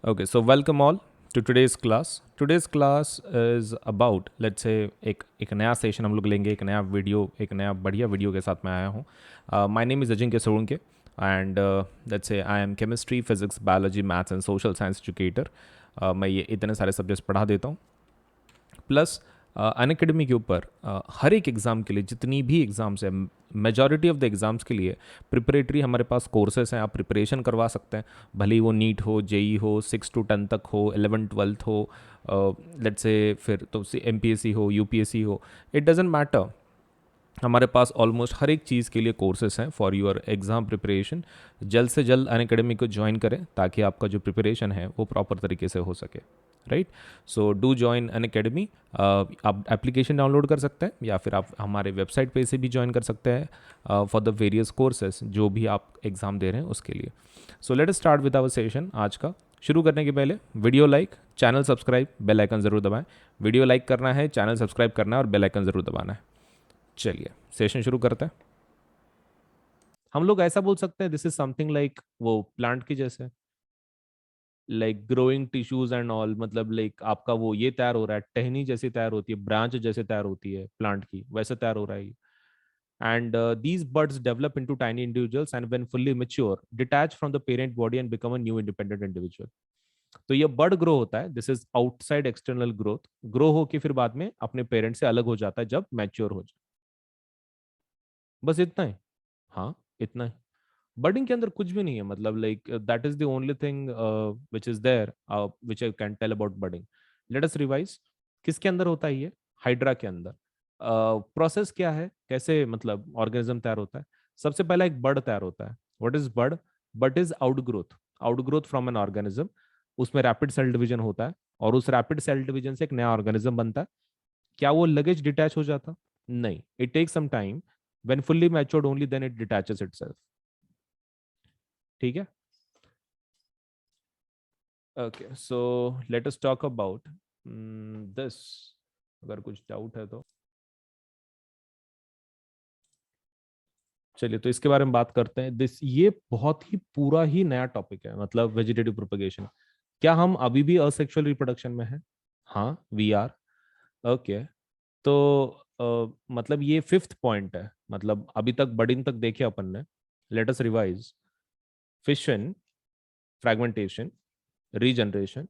Okay, so welcome all to today's class. Today's class is about, let's say, एक नया session हम लोग लेंगे, एक नया वीडियो, एक नया बढ़िया वीडियो के साथ मैं आया हूँ. My name is Ajinkya Solanke and let's say I am chemistry, physics, biology, maths and social science educator. मैं ये इतने सारे सब्जेक्ट्स पढ़ा देता हूँ. प्लस अनअकैडमी के ऊपर हर एक एग्ज़ाम के लिए जितनी भी एग्ज़ाम्स है, मेजॉरिटी ऑफ द एग्ज़ाम्स के लिए प्रिपरेटरी हमारे पास कोर्सेस हैं. आप प्रिपरेशन करवा सकते हैं, भले ही वो नीट हो, जेई हो, 6 to 10 तक हो, 11th 12th हो, लेट्स से फिर तो MPSC हो, UPSC हो, इट डजेंट मैटर. हमारे पास ऑलमोस्ट हर एक चीज़ के लिए कोर्सेस हैं फॉर योर एग्ज़ाम प्रिपरेशन. जल्द से जल्द अनअकैडमी को ज्वाइन करें ताकि आपका जो प्रिपरेशन है वो प्रॉपर तरीके से हो सके. Right, so do join Unacademy. आप एप्लीकेशन डाउनलोड कर सकते हैं या फिर आप हमारे वेबसाइट पे से भी ज्वाइन कर सकते हैं फॉर द वेरियस कोर्सेज जो भी आप एग्ज़ाम दे रहे हैं उसके लिए. So let us start with our session. आज का शुरू करने के पहले video like, channel subscribe, bell icon ज़रूर दबाएं. वीडियो लाइक करना है, चैनल सब्सक्राइब करना है और बेल आइकन ज़रूर दबाना है. चलिए सेशन शुरू करते हैं. हम लोग ऐसा बोल सकते हैं दिस इज समथिंग लाइक वो प्लांट की जैसे, like growing tissues and all. मतलब लाइक आपका वो ये तैयार हो रहा है, टहनी जैसी तैयार होती है, ब्रांच जैसे तैयार होती है प्लांट की, वैसे तैयार हो रहा है. And these buds develop into tiny individuals and when fully mature detach from the parent body and become a new independent individual. तो ये बड ग्रो होता है, this is outside external growth. Grow होके फिर बाद में अपने पेरेंट से अलग हो जाता है जब मैच्योर हो जाए. बस इतना ही. हाँ, इतना ही. बडिंग के अंदर कुछ भी नहीं है. मतलब like that is the only thing which is there which I can tell about budding. Let us revise. किसके अंदर होता है ये? हाइड्रा के अंदर. प्रोसेस क्या है, कैसे मतलब ऑर्गेनिज्म तैयार होता है? सबसे पहला एक बड तैयार होता है. What is bud? Bud is outgrowth. Outgrowth from an organism. उसमें रैपिड सेल डिवीजन होता है और उस रैपिड सेल डिवीजन से एक नया ऑर्गेनिज्म बनता है. क्या वो लगेज डिटैच हो जाता? नहीं, it take some time. When fully matured only then it detaches itself. ठीक है. Okay, so let us talk about this. अगर कुछ डाउट है तो चलिए, तो इसके बारे में बात करते हैं. दिस ये बहुत ही पूरा ही नया टॉपिक है, मतलब वेजिटेटिव प्रोपगेशन. क्या हम अभी भी असेक्सुअल रिप्रोडक्शन में हैं? हाँ, वी आर. ओके, तो मतलब ये फिफ्थ पॉइंट है. मतलब अभी तक बडिंग तक देखे अपन ने. Late us revise. Fission, fragmentation, regeneration,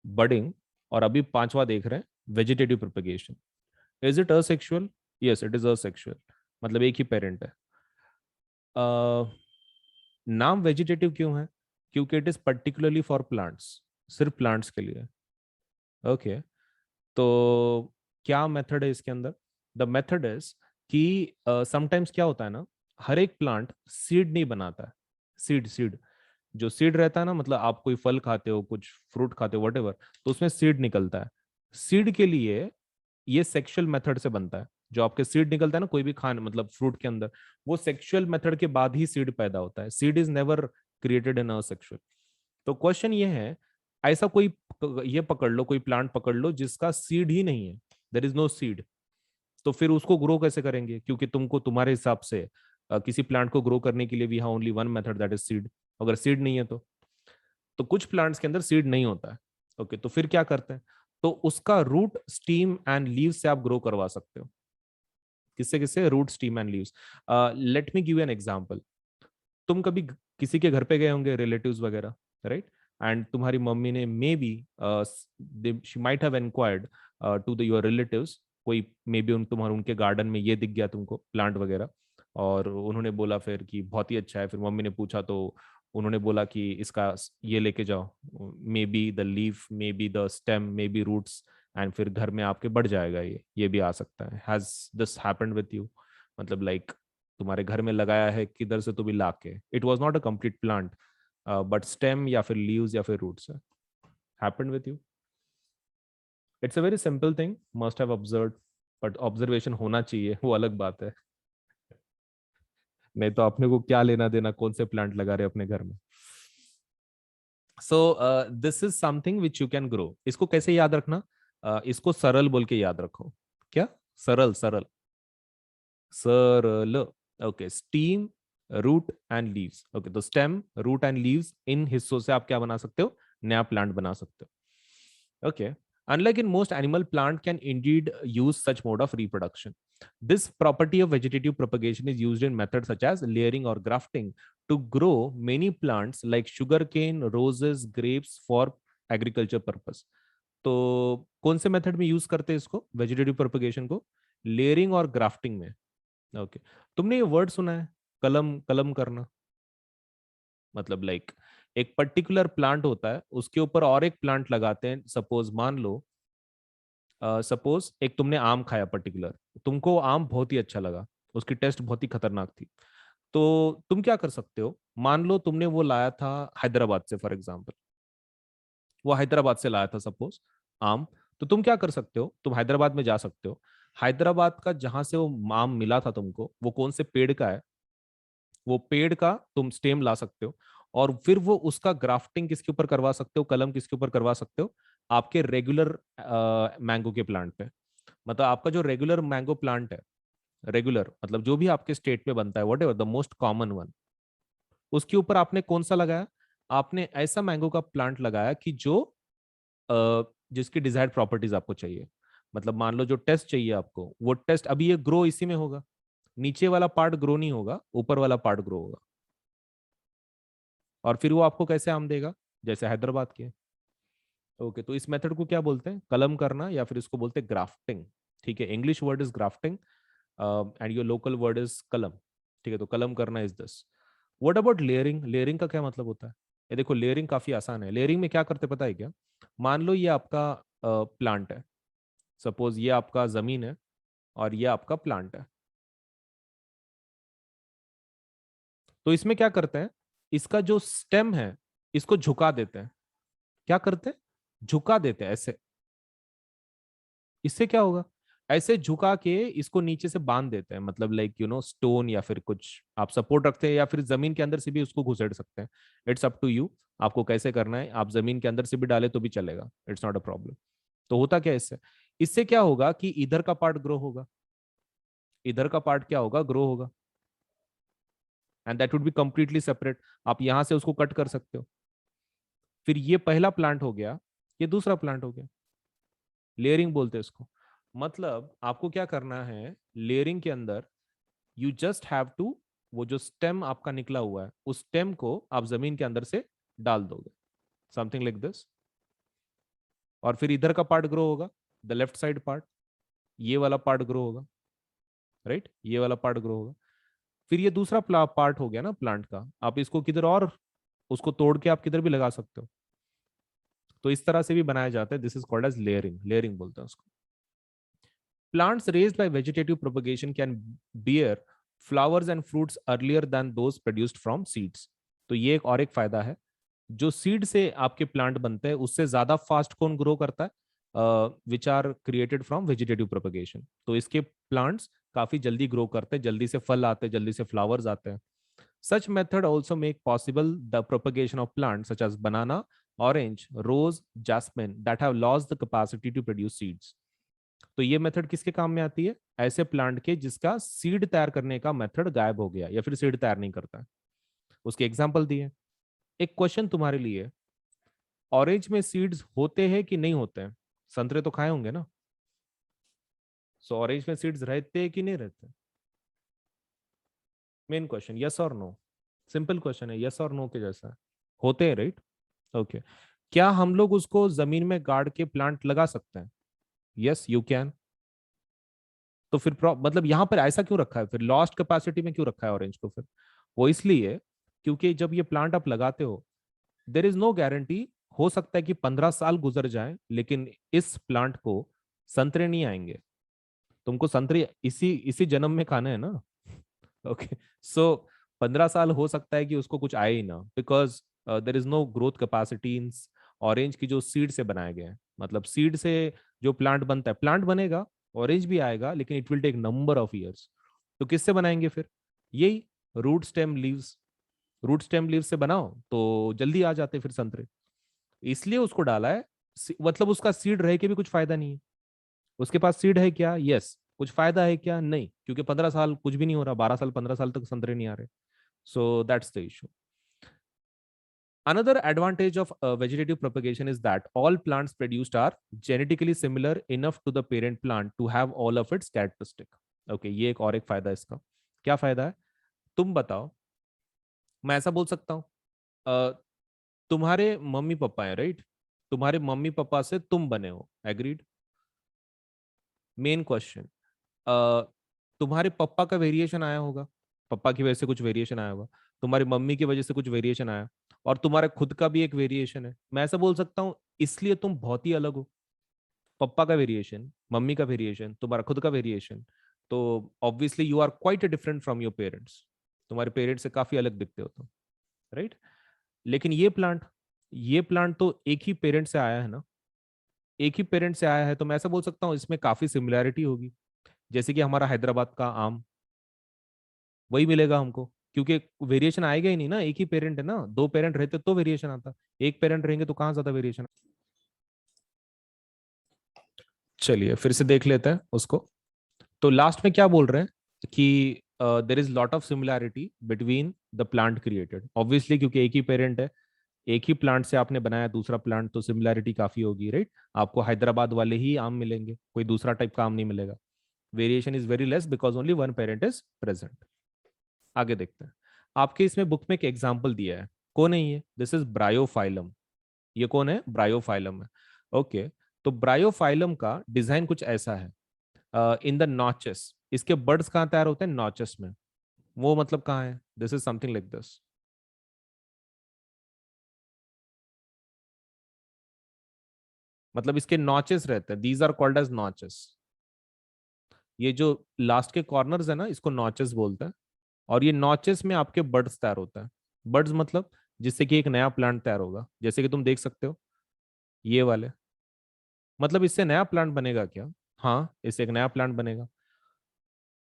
budding, और अभी पांचवा देख रहे हैं vegetative propagation. Is it asexual? Yes, it is asexual. मतलब एक ही पेरेंट है. नाम वेजिटेटिव क्यों है? क्योंकि it is particularly for plants. सिर्फ प्लांट्स के लिए. ओके, तो क्या मेथड है इसके अंदर? द मेथड इज कि समटाइम्स क्या होता है ना, हर एक प्लांट सीड नहीं बनाता है. सीड सीड जो सीड रहता है ना, मतलब आप कोई फल खाते हो, कुछ फ्रूट खाते हो, वटेवर, तो उसमें सीड निकलता है. सीड के लिए ये सेक्सुअल मेथड से बनता है. जो आपके सीड निकलता है ना कोई भी खाने मतलब फ्रूट के अंदर, वो सेक्सुअल मेथड के बाद ही सीड पैदा होता है. Seed is never created in asexual. तो क्वेश्चन ये है, ऐसा कोई ये पकड़ लो, कोई प्लांट पकड़ लो जिसका सीड ही नहीं है, देयर इज नो सीड. तो फिर उसको ग्रो कैसे करेंगे? क्योंकि तुमको तुम्हारे हिसाब से किसी प्लांट को ग्रो करने के लिए we have only one method, that is seed. अगर सीड नहीं है तो कुछ प्लांट्स के अंदर सीड नहीं होता है. ओके, तो फिर क्या करते हैं? तो उसका रूट, स्टीम एंड लीव से आप ग्रो करवा सकते हो. किससे किससे? Root, stem and leaves. Let me give an example. तुम कभी किसी के घर पे गए होंगे, रिलेटिव्स वगैरह, राइट? एंड तुम्हारी मम्मी ने maybe she might have enquired to the your relatives. कोई मे बी तुम्हारे उनके गार्डन में ये दिख गया तुमको प्लांट वगैरह, और उन्होंने बोला फिर कि बहुत ही अच्छा है. फिर मम्मी ने पूछा तो उन्होंने बोला कि इसका ये लेके जाओ, maybe the leaf, maybe the stem, maybe roots, and फिर घर में आपके बढ़ जाएगा. ये भी आ सकता है. Has this happened with you? मतलब लाइक तुम्हारे घर में लगाया है किधर से तो भी ला के, it was not a complete plant, but stem या फिर लीव्स या फिर रूट्स है. Happened with you? It's a very simple thing, must have observed. But observation होना चाहिए, वो अलग बात है. नहीं तो अपने को क्या लेना देना कौन से प्लांट लगा रहे अपने घर में. So this is something which you can grow. इसको कैसे याद रखना? इसको सरल बोल के याद रखो. क्या? सरल, सरल, सरल. Okay, stem, root and leaves. Okay, तो स्टेम, रूट एंड लीव्स, इन हिस्सों से आप क्या बना सकते हो? नया प्लांट बना सकते हो। Okay, unlike in most animal, plant can indeed use such mode of reproduction. This property of vegetative propagation is used in methods such as layering or grafting to grow many plants like sugarcane, roses, grapes for agriculture purpose. तो कौन से method में use करते हैं इसको, vegetative propagation को? Layering और grafting में। ओके, तुमने ये वर्ड सुना है, कलम कलम करना? मतलब लाइक एक पर्टिकुलर प्लांट होता है, उसके ऊपर और एक प्लांट लगाते हैं। सपोज मान लो, सपोज एक तुमने आम खाया पर्टिकुलर, तुमको आम बहुत ही अच्छा लगा, उसकी टेस्ट बहुत ही खतरनाक थी। तो तुम क्या कर सकते हो, मान लो तुमने वो लाया था हैदराबाद से, फॉर एग्जाम्पल वो हैदराबाद से लाया था सपोज आम। तो तुम क्या कर सकते हो, तुम हैदराबाद में जा सकते हो, हैदराबाद का जहां से वो आम मिला था तुमको, वो कौन से पेड़ का है, वो पेड़ का तुम स्टेम ला सकते हो, और फिर वो उसका ग्राफ्टिंग किसके ऊपर करवा सकते हो, कलम किसके ऊपर करवा सकते हो? आपके रेगुलर मैंगो के प्लांट पे। मतलब आपका जो रेगुलर मैंगो प्लांट है, रेगुलर मतलब जो भी आपके स्टेट में बनता है, what ever the most common one, उसके ऊपर आपने कौन सा लगाया? आपने ऐसा मैंगो का प्लांट लगाया कि जो जिसकी डिजायर्ड प्रॉपर्टीज आपको चाहिए। मतलब मान लो जो टेस्ट चाहिए आपको, वो टेस्ट अभी ये ग्रो इसी में होगा, नीचे वाला पार्ट ग्रो नहीं होगा, ऊपर वाला पार्ट ग्रो होगा। और फिर वो आपको कैसे आम देगा, जैसे हैदराबाद के। ओके, तो इस मेथड को क्या बोलते हैं? कलम करना, या फिर इसको बोलते हैं ग्राफ्टिंग। ठीक है, English word is grafting and your local word is कलम। ठीक है, तो कलम करना is this. What about layering? Layering का क्या मतलब होता है? ये देखो, लेयरिंग काफी आसान है। लेयरिंग में क्या करते पता है क्या? मान लो ये आपका प्लांट है, सपोज ये आपका जमीन है और ये आपका प्लांट है। तो इसमें क्या करते हैं, इसका जो स्टेम है इसको झुका देते हैं। क्या करते हैं? झुका देते हैं ऐसे। इससे क्या होगा? ऐसे झुका के इसको नीचे से बांध देते हैं, मतलब लाइक स्टोन या फिर कुछ आप सपोर्ट रखते हैं, या फिर जमीन के अंदर से भी उसको घुसेड़ सकते हैं। इट्स अप टू यू, आपको कैसे करना है। आप जमीन के अंदर से भी डाले तो भी चलेगा, इट्स नॉट अ प्रॉब्लम। तो होता क्या है इससे? इससे क्या होगा कि इधर का पार्ट ग्रो होगा, इधर का पार्ट क्या होगा, ग्रो होगा, and that would be completely separate. आप यहां से उसको कट कर सकते हो। फिर ये पहला प्लांट हो गया, ये दूसरा प्लांट हो गया। लेयरिंग बोलते हैं इसको। मतलब आपको क्या करना है लेयरिंग के अंदर, यू जस्ट हैव टू, वो जो स्टेम आपका निकला हुआ है उस स्टेम को आप जमीन के अंदर से डाल दोगे, समथिंग लाइक दिस। और फिर इधर का पार्ट ग्रो होगा, द लेफ्ट साइड पार्ट, ये वाला पार्ट ग्रो होगा, राइट, ये वाला पार्ट ग्रो होगा। फिर ये दूसरा पार्ट हो गया ना प्लांट का, आप इसको किधर और उसको तोड़ के आप किधर भी लगा सकते हो। तो इस तरह से भी बनाया जाता है, this is called as layering, layering बोलते हैं उसको। Plants raised by vegetative propagation can bear flowers and fruits earlier than those produced from seeds. तो ये एक और एक फायदा है, जो सीड से आपके प्लांट बनते हैं उससे ज्यादा फास्ट कौन ग्रो करता है? Which are created from vegetative propagation. तो इसके प्लांट्स काफी जल्दी ग्रो करते हैं, जल्दी से फल आते हैं, जल्दी से फ्लावर्स आते हैं। Such method also make possible the propagation of plant such as banana, orange, rose, jasmine that have lost the capacity to produce seeds. तो ये मेथड किसके काम में आती है? ऐसे प्लांट के जिसका सीड तैयार करने का मेथड गायब हो गया या फिर सीड तैयार नहीं करता है। उसके एग्जाम्पल दिए। एक क्वेश्चन तुम्हारे लिए, ऑरेंज में सीड्स होते हैं कि नहीं होते हैं? संतरे तो खाए होंगे ना, सो ऑरेंज में सीड्स रहते हैं कि नहीं रहते? मेन क्वेश्चन, यस और नो। सिंपल क्वेश्चन है, यस और नो के जैसा है। होते हैं, राइट? ओके, क्या हम लोग उसको जमीन में गाड़ के प्लांट लगा सकते हैं? Yes, you can. तो फिर मतलब यहां पर ऐसा क्यों रखा है, फिर लॉस्ट कैपेसिटी में क्यों रखा है ऑरेंज को? फिर वो इसलिए क्योंकि जब ये प्लांट आप लगाते हो, देर इज नो गारंटी, हो सकता है कि 15 साल गुजर जाए लेकिन इस प्लांट को संतरे नहीं आएंगे। तुमको संतरे इसी इसी जन्म में खाना है ना। ओके, सो 15 साल हो सकता है कि उसको कुछ आए ही ना, because there is no growth capacity in orange की जो सीड से बनाए गए हैं। मतलब सीड से जो प्लांट बनता है, प्लांट बनेगा, ऑरेंज भी आएगा, लेकिन it will take number of years. तो किससे बनाएंगे फिर? यही root stem leaves, root stem leaves से बनाओ तो जल्दी आ जाते फिर संतरे। इसलिए उसको डाला है। मतलब उसका सीड रह के भी कुछ फायदा नहीं है। उसके पास सीड है क्या? यस। कुछ फायदा है क्या? नहीं, क्योंकि 15 साल कुछ भी नहीं हो रहा, 12 साल 15 साल तक संतरे नहीं आ रहे। So that's the issue. Another advantage of vegetative propagation is that all plants produced are genetically similar enough to the parent plant to have all of its characteristic. Okay, ये एक और एक फायदा है इसका. क्या फायदा है? तुम बताओ. मैं ऐसा बोल सकता हूँ, तुम्हारे मम्मी पापा है, राइट? तुम्हारे मम्मी पापा से तुम बने हो, एग्रीड? मेन क्वेश्चन, तुम्हारे पप्पा का वेरिएशन आया होगा, पप्पा की वजह से कुछ वेरिएशन आया होगा, तुम्हारी मम्मी की वजह से कुछ वेरिएशन आया, और तुम्हारा खुद का भी एक वेरिएशन है. मैं ऐसा बोल सकता हूँ, इसलिए तुम बहुत ही अलग हो. पप्पा का वेरिएशन, मम्मी का वेरिएशन, तुम्हारा खुद का वेरिएशन, तो obviously you are quite different from your parents. तुम्हारे पेरेंट्स से काफी अलग दिखते हो तुम, राइट? लेकिन ये प्लांट तो एक ही पेरेंट से आया है ना, एक ही पेरेंट से आया है, तो मैं ऐसा बोल सकता हूँ इसमें काफी सिमिलैरिटी होगी. जैसे कि हमारा हैदराबाद का आम, वही मिलेगा हमको, क्योंकि वेरिएशन आएगा ही नहीं ना. एक ही पेरेंट है ना, दो पेरेंट रहते तो वेरिएशन आता, एक पेरेंट रहेंगे तो कहाँ ज्यादा वेरिएशन. चलिए फिर से देख लेते हैं उसको. तो लास्ट में क्या बोल रहे हैं कि there is lot of similarity between the plant created, obviously क्योंकि एक ही पेरेंट है, एक ही प्लांट से आपने बनाया दूसरा प्लांट, तो सिमिलैरिटी काफी होगी, राइट? आपको हैदराबाद वाले ही आम मिलेंगे, कोई दूसरा टाइप का आम नहीं मिलेगा. Variation is very less because only one parent is present. आगे देखते हैं. आपके इसमें बुक में एक एग्जाम्पल दिया है, कौन है ये? This is Bryophyllum. ये कौन है? ब्रायोफाइलम है. ओके, तो ब्रायोफाइलम का डिजाइन कुछ ऐसा है. इन द नॉचेस, इसके बर्ड्स कहाँ तैयार होते हैं? नॉचेस में. वो मतलब कहाँ है? This is something like this. मतलब इसके नॉचेस रहते हैं, these are called as notches. ये जो लास्ट के कॉर्नर्स है ना, इसको नॉचेस बोलते हैं. और ये नॉचेस में आपके बर्ड्स तैयार होता है. बर्ड्स मतलब जिससे कि एक नया प्लांट तैयार होगा, जैसे कि तुम देख सकते हो ये वाले. मतलब इससे नया प्लांट बनेगा क्या? हाँ, इससे एक नया प्लांट बनेगा.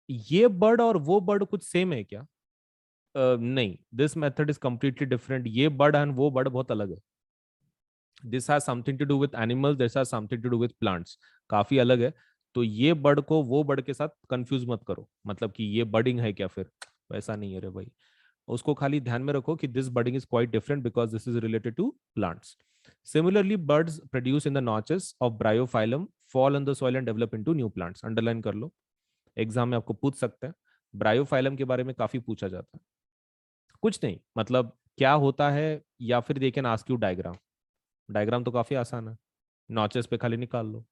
ये बर्ड और वो बर्ड कुछ सेम है क्या? नहीं, this method is completely different. ये बर्ड एंड वो बर्ड बहुत अलग है. This has something to do with animals, this has something to do with plants. काफी अलग है. तो ये बर्ड को वो बर्ड के साथ कंफ्यूज मत करो, मतलब कि ये बर्डिंग है क्या फिर, वैसा नहीं है रे भाई. उसको खाली ध्यान में रखो कि this budding is quite different because this is related to plants. Similarly buds produce in the notches of bryophyllum fall in the soil and develop into new plants. Underline कर लो, एग्जाम में आपको पूछ सकते हैं. ब्रायोफाइलम के बारे में काफी पूछा जाता है. कुछ नहीं, मतलब क्या होता है, या फिर they can ask you diagram. Diagram तो काफी आसान है, नॉचेस पे खाली निकाल लो.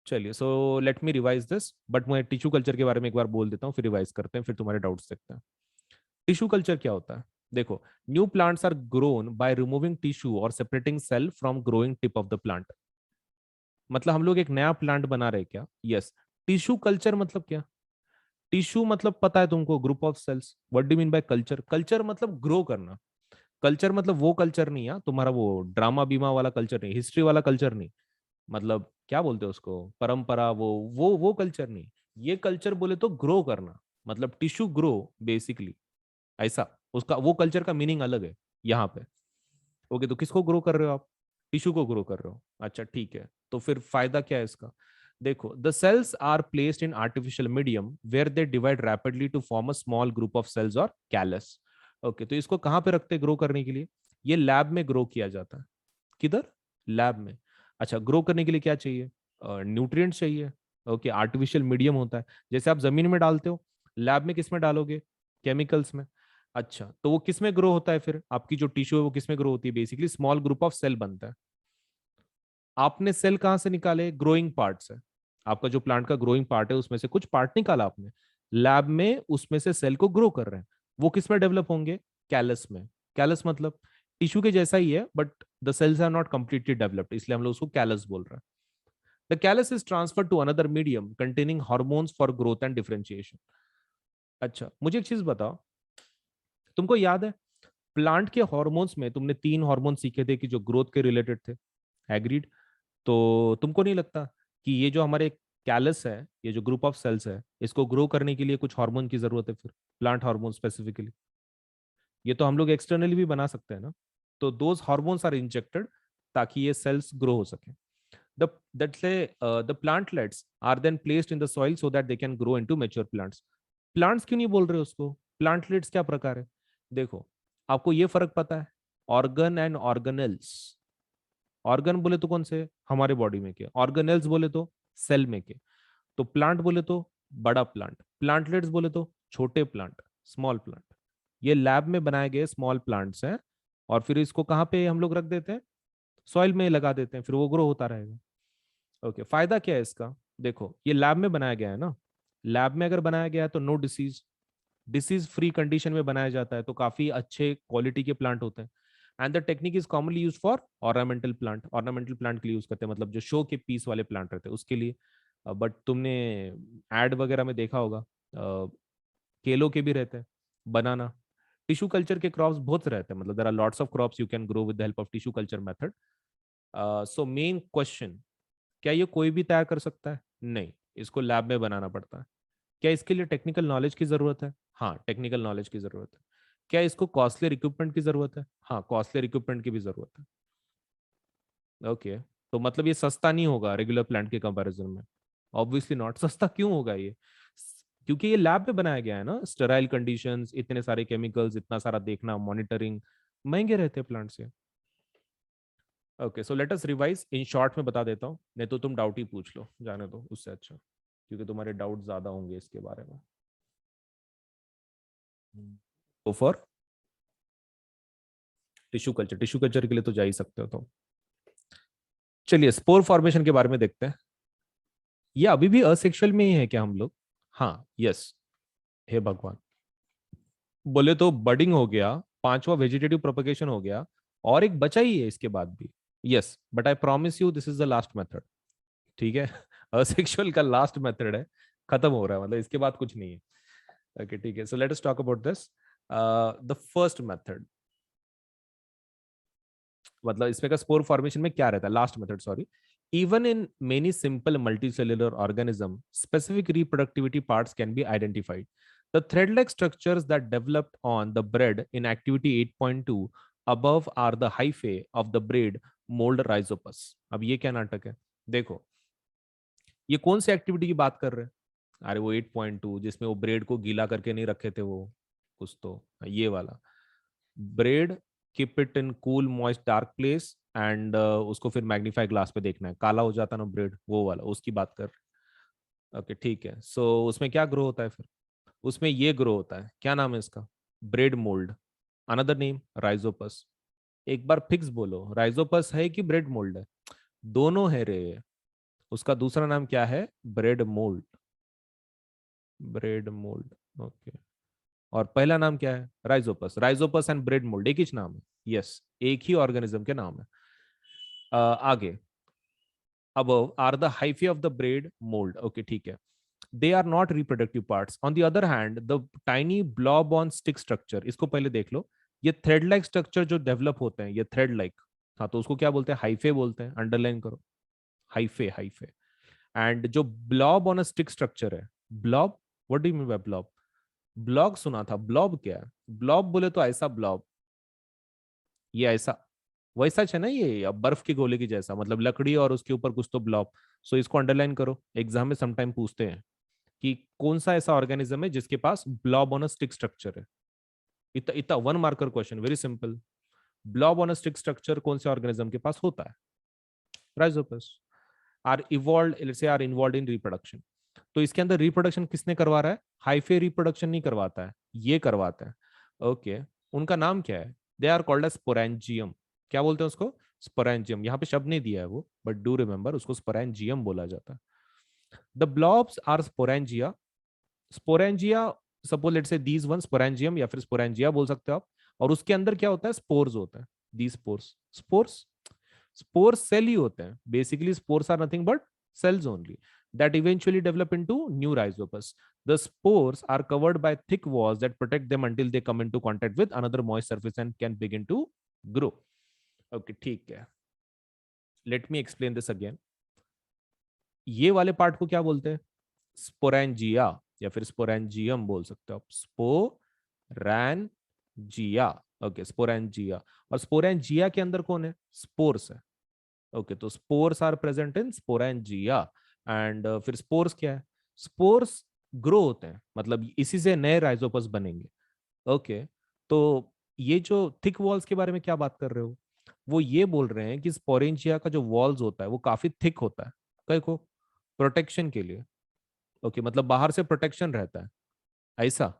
चलिए, so let me revise this, but मैं टिश्यू कल्चर के बारे में एक बार बोल देता हूँ, फिर रिवाइज करते हैं, फिर तुम्हारे डाउट्स देखते हैं. टिश्यू कल्चर क्या होता है? देखो, new plants are grown by removing tissue और separating cell from growing tip of the plant. मतलब हम लोग एक नया प्लांट बना रहे हैं क्या? यस. टिश्यू कल्चर मतलब क्या? टिश्यू मतलब पता है तुमको, group of cells. What do mean by culture? Culture मतलब ग्रो करना. कल्चर मतलब वो कल्चर नहीं है तुम्हारा, वो ड्रामा बीमा वाला कल्चर नहीं, हिस्ट्री वाला कल्चर नहीं. मतलब क्या बोलते हैं उसको, परंपरा, वो कल्चर नहीं. ये कल्चर बोले तो ग्रो करना, मतलब टिश्यू ग्रो बेसिकली, ऐसा. उसका वो कल्चर का मीनिंग अलग है यहाँ पे. ओके, तो किसको ग्रो कर रहे हो आप? टिश्यू को ग्रो कर रहे हो. अच्छा ठीक है, तो फिर फायदा क्या है इसका? देखो, the cells are placed in artificial medium where they divide rapidly to form a small group of cells और कैलस. ओके, तो इसको कहाँ पे रखते हैं ग्रो करने के लिए? ये लैब में ग्रो किया जाता है. किधर? लैब में. अच्छा, ग्रो करने के लिए क्या चाहिए? न्यूट्रिएंट्स चाहिए. ओके, आर्टिफिशियल मीडियम होता है, जैसे आप जमीन में डालते हो, लैब में किस में डालोगे? केमिकल्स में. अच्छा, तो वो किस में ग्रो होता है फिर? आपकी जो टिश्यू है वो किस में ग्रो होती है? Basically small group of cell बनता है. आपने सेल कहाँ से निकाले? ग्रोइंग पार्ट से. आपका जो प्लांट का ग्रोइंग पार्ट है उसमें से कुछ पार्ट निकाला आपने, लैब में उसमें से सेल को ग्रो कर रहे हैं. वो किस में डेवलप होंगे? कैलस में. कैलस मतलब टिश्यू के जैसा ही है, but the cells are not completely developed, इसलिए हम लोग उसको कैलस बोल रहे हैं. The callus is transfer to another medium containing hormones for growth and differentiation. अच्छा, मुझे एक चीज बताओ, तुमको याद है प्लांट के हार्मोन्स में तुमने तीन हार्मोन सीखे थे कि जो ग्रोथ के रिलेटेड थे, एग्रीड? तो तुमको नहीं लगता कि ये जो हमारे कैलस है, ये जो ग्रुप ऑफ सेल्स है, इसको ग्रो करने के लिए कुछ हार्मोन की जरूरत है फिर, प्लांट हार्मोन स्पेसिफिकली? ये तो हम लोग एक्सटर्नली भी बना सकते हैं ना. तो दोज हार्मोन्स आर इंजेक्टेड ताकि ये सेल्स ग्रो हो सके. the that say the plantlets are then placed in the soil so that they can grow into mature plants. Plants क्यों नहीं बोल रहे उसको? प्लांटलेट्स क्या प्रकार है? देखो, आपको ये फर्क पता है, ऑर्गन एंड ऑर्गेनेल्स। ऑर्गन बोले तो कौन से, हमारे बॉडी में के। ऑर्गेनेल्स बोले तो सेल में के। तो प्लांट बोले तो बड़ा प्लांट, प्लांटलेट्स बोले तो छोटे प्लांट, स्मॉल प्लांट। ये लैब में बनाए गए स्मॉल प्लांट्स हैं, और फिर इसको कहाँ पे हम लोग रख देते हैं, सॉइल में लगा देते हैं, फिर वो ग्रो होता रहेगा। ओके, फायदा क्या है इसका, देखो ये लैब में बनाया गया है ना, लैब में अगर बनाया गया है तो no disease, disease free condition में बनाया जाता है, तो काफी अच्छे क्वालिटी के प्लांट होते हैं। And the technique is commonly use for ornamental plant, ornamental plant के लिए यूज करते हैं, मतलब जो शो के पीस वाले प्लांट रहते हैं उसके लिए। बट तुमने एड वगैरह में देखा होगा, केलों के भी रहते हैं, बनाना, टिश्यू कल्चर के क्रॉप्स बहुत रहते हैं, मतलब there are lots of crops you can grow with the help of tissue culture method. So main question, क्या ये कोई भी तैयार कर सकता है? नहीं, इसको लैब में बनाना पड़ता है। क्या इसके लिए टेक्निकल नॉलेज की जरूरत है? हाँ, टेक्निकल नॉलेज की जरूरत है। क्या इसको कॉस्टली इक्विपमेंट की जरूरत है? हाँ, कॉस्टली इक्विपमेंट की भी जरूरत है। ओके, तो मतलब ये सस्ता नहीं होगा रेगुलर प्लांट के कंपैरिजन में? Obviously not. सस्ता क्यों होगा ये? क्योंकि ये लैब में बनाया गया है ना, स्टेराइल कंडीशंस, इतने सारे केमिकल्स, इतना सारा देखना, मॉनिटरिंग, महंगे रहते हैं प्लांट से। Okay, so let us revise, in short में बता देता हूँ, नहीं तो तुम डाउट ही पूछ लो, जाने दो उससे अच्छा, क्योंकि तुम्हारे डाउट ज्यादा होंगे इसके बारे में। Go for tissue culture, tissue culture के लिए तो जा ही सकते हो तुम। चलिए स्पोर फॉर्मेशन के बारे में देखते हैं। ये अभी भी असेक्सुअल में ही है क्या हम लोग? हाँ, यस। हे भगवान, बोले तो बडिंग हो गया, पांचवा वेजिटेटिव प्रोपगेशन हो गया, और एक बचा ही है इसके बाद भी। Yes, but I promise you this is the last method. ठीक है, असेक्सुअल का लास्ट मेथड है, खत्म हो रहा है, मतलब इसके बाद कुछ नहीं है। ओके ठीक है, so let us talk about this, the first method. मतलब इसमें का स्पोर फॉर्मेशन में क्या रहता है, last method sorry. Even in many simple multicellular organism specific reproductivity parts can be identified. The thread-like structures that developed on the bread in activity 8.2 above are the hyphae of the bread mold rhizopus. अब ये क्या नाटक है, देखो ये कौन सी activity की बात कर रहे हैं? अरे वो 8.2 जिसमें वो ब्रेड को गीला करके नहीं रखे थे वो, कुछ तो ये वाला bread, keep it in cool moist dark place and उसको फिर मैग्नीफाई ग्लास पे देखना है, काला हो जाता ना ब्रेड, वो वाला उसकी बात कर। ओके ठीक है, सो उसमें क्या ग्रो होता है फिर? उसमें ये ग्रो होता है, क्या नाम है इसका? Bread mould, another name Rhizopus. एक बार फिक्स बोलो, राइजोपस है कि ब्रेड मोल्ड है? दोनों है रे। उसका दूसरा नाम क्या है? Bread mould, bread mould. Okay, और पहला नाम क्या है? Rhizopus, Rhizopus and bread mould एक ही नाम है। यस, एक ही ऑर्गेनिज्म के नाम है। आगे, above are the hyphae of the braid mold. Okay, ठीक है, they are not reproductive parts. On the other hand, the tiny blob on stick structure, इसको पहले देख लो, ये थ्रेड लाइक स्ट्रक्चर जो डेवलप होते हैं, ये थ्रेड लाइक, हाँ तो उसको क्या बोलते हैं? हाइफे बोलते हैं, अंडरलाइन करो, हाइफे, हाइफे। एंड जो blob on a stick structure है, blob, what do you mean by blob? Blog सुना था, ब्लॉब क्या है? ब्लॉब बोले तो ऐसा ब्लॉब, ये ऐसा वैसा है ना, ये अब बर्फ के गोले की जैसा, मतलब लकड़ी और उसके ऊपर कुछ तो ब्लॉब। सो इसको अंडरलाइन करो, एग्जाम में समटाइम पूछते हैं कि कौन सा ऐसा ऑर्गेनिज्म है जिसके पास blob on a stick structure है। इतना इतना one marker question, very simple. Blob on a stick structure कौन से ऑर्गेनिज्म के पास होता है? Rhizopus. Are evolve, let's say are involve in reproduction. तो इसके अंदर रिप्रोडक्शन किसने करवा रहा है? हाइफे रिप्रोडक्शन नहीं करवाता है, ये करवाता है। ओके, उनका नाम क्या है? They are called as sporangium. क्या बोलते हैं उसको? स्पोरेंजियम। यहाँ पे शब्द नहीं दिया है वो, बट डू रिमेंबर उसको स्पोरेंजियम बोला जाता है। The blobs are sporangia, sporangia, suppose let's say these one sporangium या फिर स्पोरेंजिया बोल सकते हो आप। और उसके अंदर क्या होता है? स्पोर्स होता है, the spores, spores, spores cell ही होते हैं basically. Spores are nothing but cells only that eventually develop into new rhizopus. The spores are covered by thick walls that protect them until they come into contact with another moist surface and can begin to grow. Okay, ठीक है, let me explain this again. ये वाले part को क्या बोलते हैं? Sporangia या फिर स्पोरेंजियम बोल सकते हो आप, स्पोरेंजिया। Okay, sporangia. और स्पोरेंजिया के अंदर कौन है? स्पोर्स है। ओके, तो spores are present in sporangia. And फिर स्पोर्स क्या है? स्पोर्स ग्रो होते हैं, मतलब इसी से नए राइजोपस बनेंगे। ओके, तो ये जो थिक वॉल्स के बारे में क्या बात कर रहे हो, वो ये बोल रहे हैं कि स्पोरेंजिया का जो वॉल्स होता है वो काफी थिक होता है, कई को प्रोटेक्शन के लिए। ओके, मतलब बाहर से प्रोटेक्शन रहता है, ऐसा।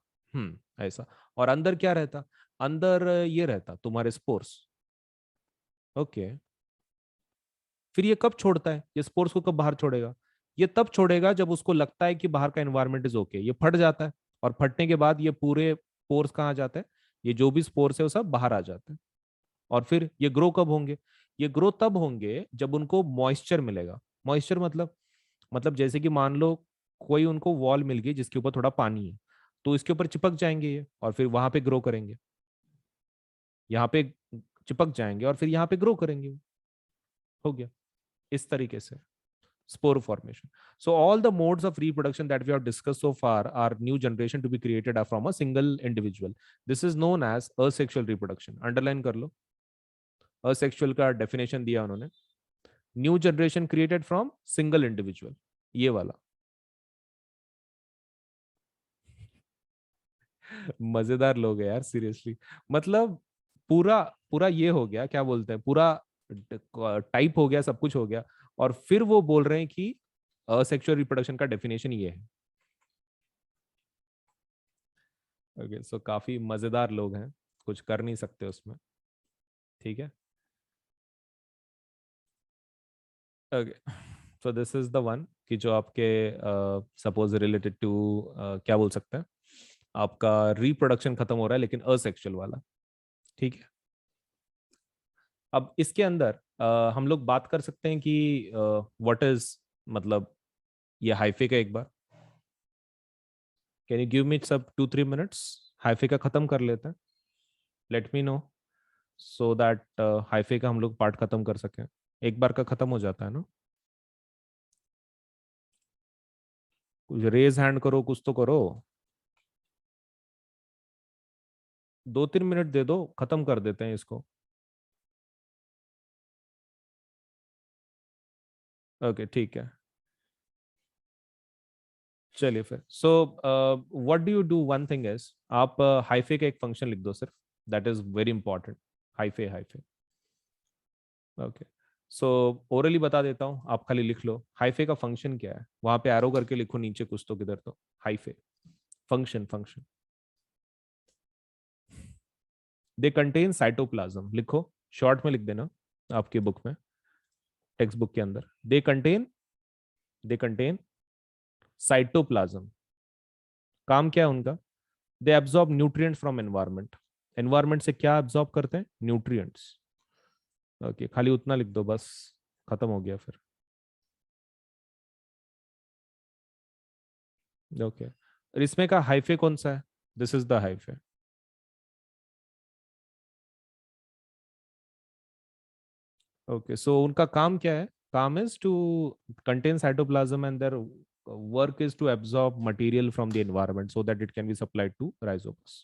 ऐसा। और अंदर क्या रहता, अंदर ये रहता तुम्हारे स्पोर्स। ओके। फिर ये कब छोड़ता है, ये स्पोर्स को कब बाहर छोड़ेगा, ये तब छोड़ेगा जब उसको लगता है कि बाहर का एनवायरनमेंट इज ओके, ये फट जाता है। और फटने के बाद ये पूरे पोर्स कहाँ जाते हैं, ये जो भी स्पोर्स है वो सब बाहर आ जाते हैं। और फिर ये ग्रो कब होंगे, ये ग्रो तब होंगे जब उनको मॉइस्चर मिलेगा। मॉइस्चर मतलब जैसे कि मान लो कोई उनको वॉल मिल गई जिसके ऊपर थोड़ा पानी है, तो इसके ऊपर चिपक जाएंगे ये, और फिर वहां पे ग्रो करेंगे। यहाँ पे चिपक जाएंगे और फिर यहाँ पे ग्रो करेंगे। हो गया इस तरीके से spore formation. So all the modes of reproduction that we have discussed so far are new generation to be created are from a single individual. This is known as asexual reproduction. Underline कर लो, asexual का definition दिया उन्होंने, new generation created from single individual, ये वाला। मजेदार लोग हैं यार सीरियसली। मतलब पूरा पूरा ये हो गया, क्या बोलते हैं, पूरा टाइप हो गया, सब कुछ हो गया, और फिर वो बोल रहे हैं कि असेक्सुअल रिप्रोडक्शन का डेफिनेशन ये है। ओके, सो काफी मजेदार लोग हैं, कुछ कर नहीं सकते उसमें। ठीक है। Okay, so this is the one कि जो आपके सपोज रिलेटेड टू क्या बोल सकते हैं, आपका रिप्रोडक्शन खत्म हो रहा है लेकिन असेक्सुअल वाला। ठीक है। अब इसके अंदर हम लोग बात कर सकते हैं कि व्हाट इज, मतलब ये हाइफे का एक बार, कैन यू गिव मी सब 2-3 मिनट्स, हाइफे का खत्म कर लेते हैं। Let me know, so that hyphae का हम लोग पार्ट खत्म कर सकें, एक बार का खत्म हो जाता है ना। कुछ रेज हैंड करो, कुछ तो करो। 2-3 मिनट दे दो, खत्म कर देते हैं इसको। ओके ठीक है। चलिए फिर, so what do you do, one thing is, आप हाइफे का एक फंक्शन लिख दो सिर्फ, that is very important. Hyphae hyphae. Okay, so orally बता देता हूँ, आप खाली लिख लो हाइफे का फंक्शन क्या है, वहां पे एरो करके लिखो नीचे कुछ तो, किधर तो hyphae function function. They contain cytoplasm, लिखो, शॉर्ट में लिख देना आपकी बुक में, टेक्स्ट बुक के अंदर, दे कंटेन साइटोप्लाज्म। काम क्या है उनका, they absorb nutrients from environment. Environment से क्या एब्जॉर्ब करते हैं, न्यूट्रिएंट्स। ओके, खाली उतना लिख दो बस, खत्म हो गया फिर। ओके, और इसमें का हाइफे कौन सा है, this is the hyphae. Okay, so उनका काम क्या है, काम is to contain cytoplasm and their work is to absorb material from the environment so that it can be supplied to rhizomes.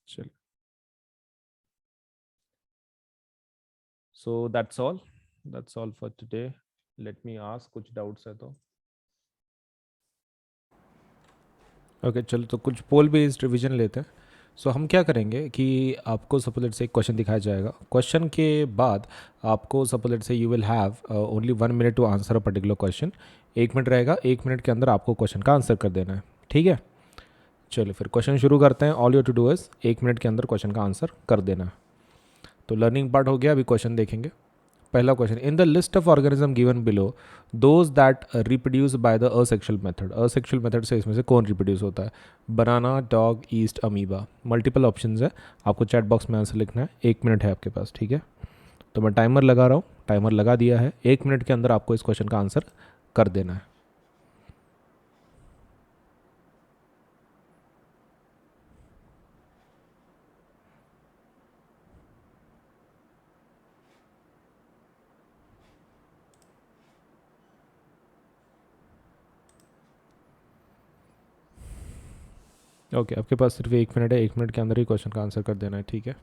चलिए, so that's all for today. Let me ask, कुछ doubts है तो। Okay चलो, तो कुछ पोल based revision लेते हैं। सो हम क्या करेंगे कि आपको सपोज से एक क्वेश्चन दिखाया जाएगा, क्वेश्चन के बाद आपको suppose say you will have only 1 minute to answer a particular question. 1 minute रहेगा, 1 मिनट के अंदर आपको क्वेश्चन का आंसर कर देना है। ठीक है, चलिए फिर क्वेश्चन शुरू करते हैं। All you to do is 1 minute के अंदर क्वेश्चन का आंसर कर देना है। तो लर्निंग पार्ट हो गया, अभी क्वेश्चन देखेंगे। पहला question, in the list of organism given below, those that reproduce by the asexual method, asexual method से इसमें से कौन रिप्रोड्यूस होता है, banana, dog, yeast, amoeba. Multiple options है, आपको चैट बॉक्स में आंसर लिखना है। 1 मिनट है आपके पास, ठीक है। तो मैं टाइमर लगा रहा हूँ, टाइमर लगा दिया है। 1 मिनट के अंदर आपको इस क्वेश्चन का आंसर कर देना है। ओके, आपके पास सिर्फ 1 मिनट है, 1 मिनट के अंदर ही क्वेश्चन का आंसर कर देना है, ठीक है।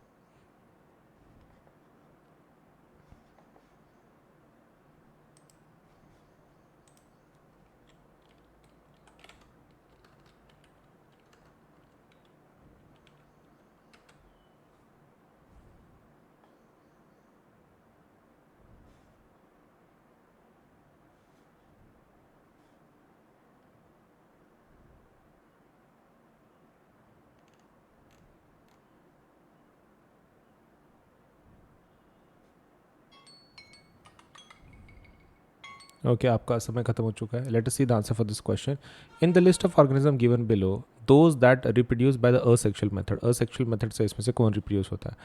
ओके आपका समय खत्म हो चुका है. Let us see the answer for this question. In the list of organism given below, those that reproduce by the asexual method. Asexual method से इसमें से कौन रिप्रोड्यूस होता है?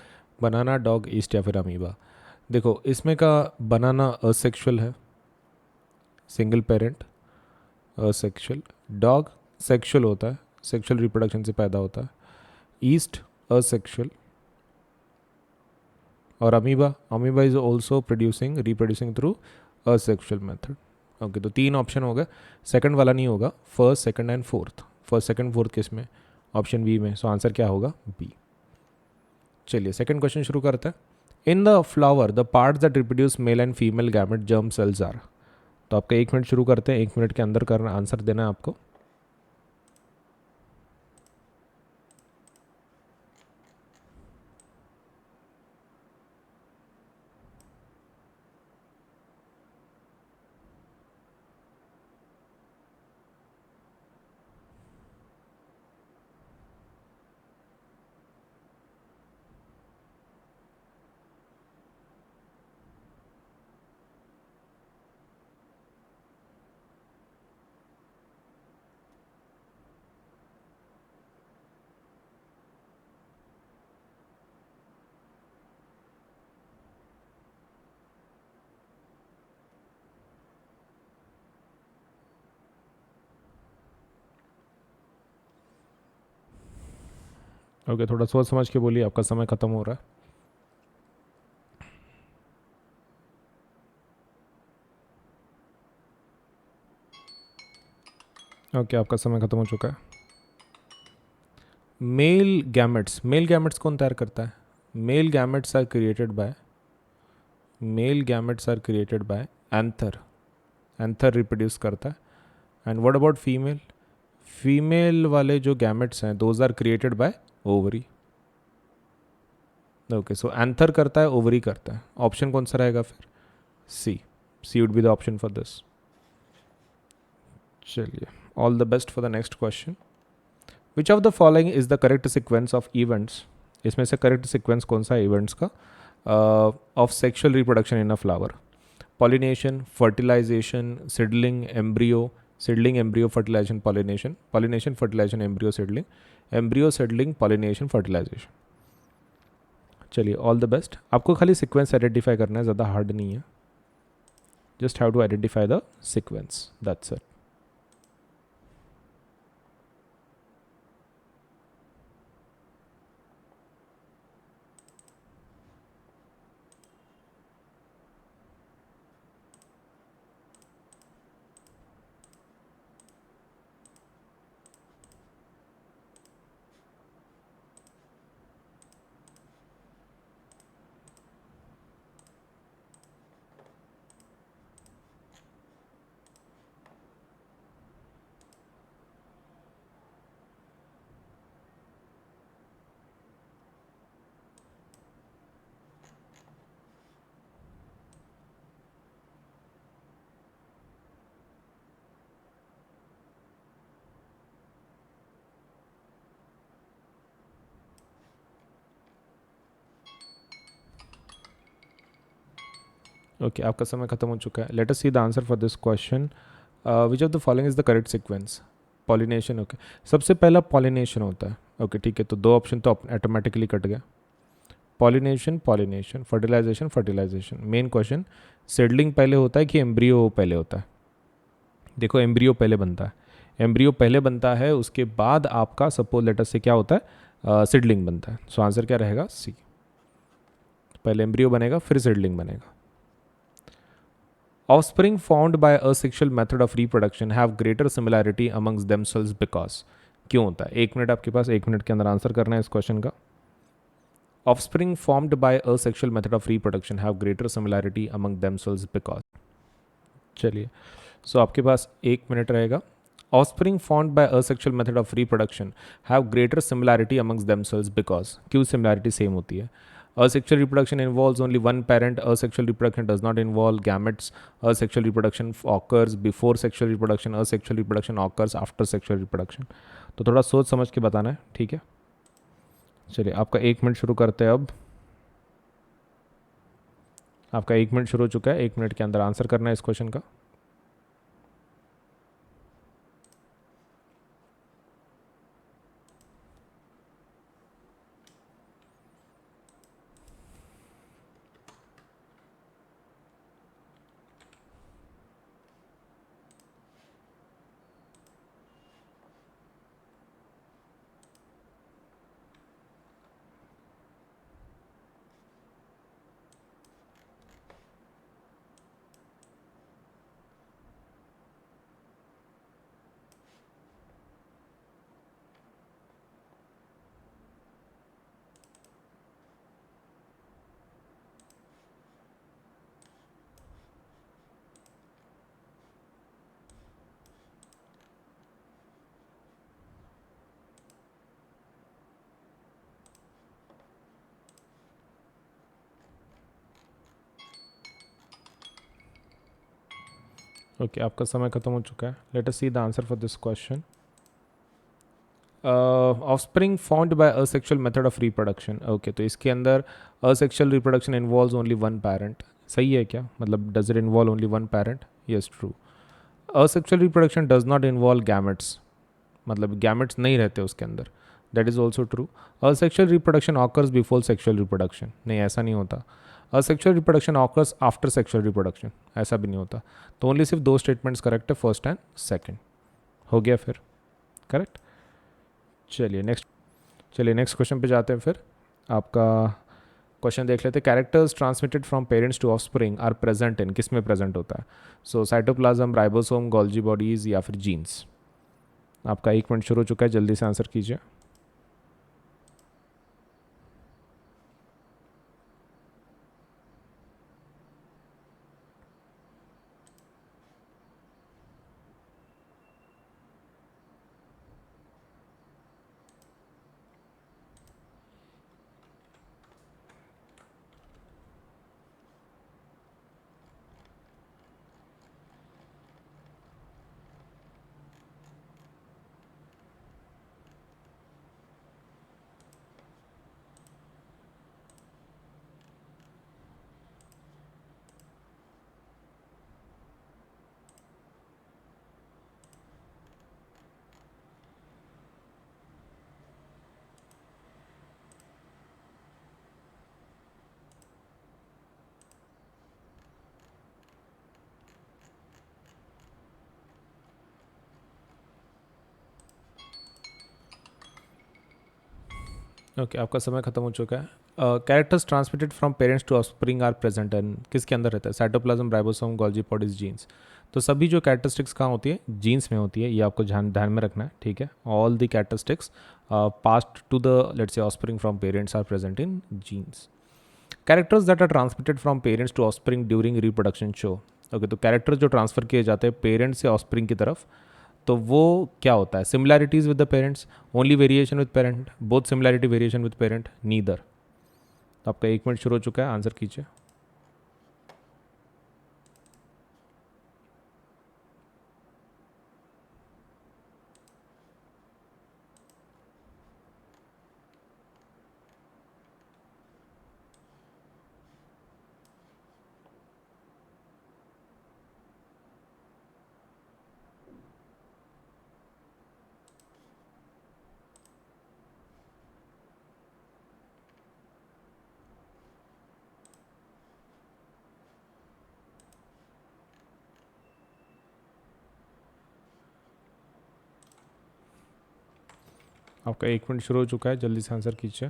बनाना, डॉग, ईस्ट या फिर अमीबा. देखो इसमें का बनाना असेक्सुअल है, single parent, asexual. Dog sexual होता है, सेक्सुअल रिप्रोडक्शन से पैदा होता है. Yeast asexual. और amoeba, amoeba is also producing, reproducing through asexual method. Okay तो 3 ऑप्शन हो गए. सेकंड वाला नहीं होगा, first second and fourth. First second fourth किस में? ऑप्शन बी में. सो आंसर क्या होगा? बी. चलिए सेकंड क्वेश्चन शुरू करते हैं. In the flower the parts that reproduce male and female gamete germ cells are. तो आपका 1 मिनट शुरू करते हैं. 1 मिनट के अंदर करना, आंसर देना है आपको. ओके थोड़ा सोच समझ के बोलिए, आपका समय खत्म हो रहा है. ओके आपका समय खत्म हो चुका है. मेल गैमेट्स कौन तैयार करता है? Male gametes are created by, male gametes are created by anther. Anther reproduce करता है. And what about female? Female वाले जो गैमेट्स हैं those are created by ovary. Okay so anther करता है, ओवरी करता है. ऑप्शन कौन सा रहेगा फिर? C. C would be the option for this. चलिए all the best for the next question. Which of the following is the correct sequence of events. इसमें से करेक्ट सिक्वेंस कौन सा है इवेंट्स का of sexual reproduction in a flower? Pollination, fertilization, seedling, embryo, seedling, embryo, fertilization, pollination, pollination, fertilization, embryo, seedling, embryo, seedling, pollination, fertilization. चलिए all the best. आपको खाली sequence identify करना है, ज़्यादा हार्ड नहीं है. Just have to identify the sequence, that's it. Okay आपका समय खत्म हो चुका है. Let us see the answer for this question. Which of the following is the correct sequence? Pollination. Okay सबसे पहला पॉलिनेशन होता है. ओके ठीक है तो 2 ऑप्शन तो ऑटोमेटिकली कट गया. Pollination, pollination, fertilization, fertilization. Main question seedling पहले होता है कि एम्ब्रियो पहले होता है? देखो एम्ब्रियो पहले बनता है. एम्ब्रियो पहले बनता है, उसके बाद आपका सपोज लेटर से क्या होता है? सीडलिंग बनता है. सो आंसर क्या रहेगा? सी. पहले एम्ब्रियो बनेगा फिर सीडलिंग बनेगा. Offspring formed by asexual method of reproduction have greater similarity amongst themselves because. क्यों होता है? 1 मिनट आपके पास, 1 मिनट के अंदर आंसर करना है इस क्वेश्चन का. Offspring formed by asexual method of reproduction have greater similarity among themselves because. चलिए सो आपके पास 1 मिनट रहेगा. Offspring formed by asexual method of reproduction have greater similarity amongst themselves because. क्यों सिमिलैरिटी सेम होती है? Asexual reproduction involves only one parent. Asexual reproduction does not involve gametes. Asexual reproduction occurs before sexual reproduction. Asexual reproduction occurs after sexual reproduction. तो थोड़ा सोच समझ के बताना है, ठीक है. चलिए आपका 1 मिनट शुरू करते हैं अब. आपका 1 मिनट शुरू हो चुका है. 1 मिनट के अंदर आंसर करना है इस क्वेश्चन का. ओके, आपका समय खत्म हो चुका है. Let us see the answer for this question. Offspring found by asexual method of reproduction. Okay, तो इसके अंदर asexual reproduction involves only one parent. सही है क्या? मतलब does it involve only one parent? Yes, true. Asexual reproduction does not involve gametes, मतलब gametes नहीं रहते उसके अंदर. That is also true. Asexual reproduction occurs before sexual reproduction. नहीं, ऐसा नहीं होता. Asexual reproduction occurs after sexual reproduction. ऐसा भी नहीं होता. तो ओनली सिर्फ दो स्टेटमेंट्स करेक्ट है, फर्स्ट एंड सेकंड. हो गया फिर करेक्ट. चलिए नेक्स्ट क्वेश्चन पे जाते हैं फिर. आपका क्वेश्चन देख लेते हैं. Characters transmitted from parents to offspring are present in, किस में प्रेजेंट होता है? So cytoplasm, ribosome, Golgi bodies या फिर जीन्स. आपका 1 मिनट शुरू हो चुका है, जल्दी से आंसर कीजिए. ओके, आपका समय खत्म हो चुका है. Characters transmitted from parents to offspring are present and किसके अंदर रहता है? Cytoplasm, ribosome, Golgi bodies, genes. तो सभी जो कैरेक्टरिस्टिक्स कहाँ होती है? जीन्स में होती है. ये आपको ध्यान ध्यान में रखना है, ठीक है. All the characteristics passed to the let's say offspring from parents are present in genes. Characters that are transmitted from parents to offspring during reproduction show. Okay, तो कैरेक्टर जो ट्रांसफर किए जाते हैं पेरेंट्स से ऑफस्प्रिंग की तरफ, तो वो क्या होता है? Similarities with the parents, only variation with parent, both similarity variation with parent, neither. तो आपका 1 मिनट शुरू हो चुका है, आंसर कीजिए. आपका 1 मिनट शुरू हो चुका है, जल्दी से आंसर कीजिए.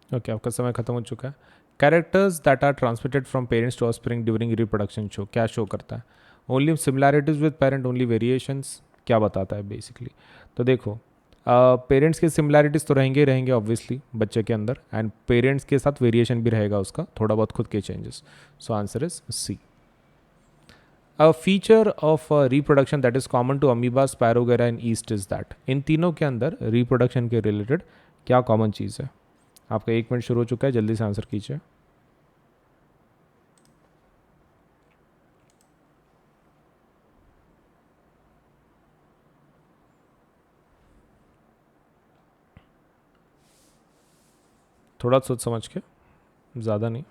ओके, आपका समय खत्म हो चुका है. Characters that are transmitted from parents to offspring during reproduction show, क्या शो करता है? Only similarities with parent, only variations, क्या बताता है बेसिकली? तो देखो, पेरेंट्स के सिमिलैरिटीज़ तो रहेंगे ही रहेंगे ऑब्वियसली बच्चे के अंदर, एंड पेरेंट्स के साथ वेरिएशन भी रहेगा उसका, थोड़ा बहुत खुद के changes. So answer is C. A feature of reproduction that is common to amoeba, spirogyra and yeast is that. इन तीनों के अंदर रिप्रोडक्शन के रिलेटेड क्या कॉमन चीज़ है? आपका 1 मिनट शुरू हो चुका है, जल्दी से आंसर कीजिए. थोड़ा सोच समझ के, ज़्यादा नहीं.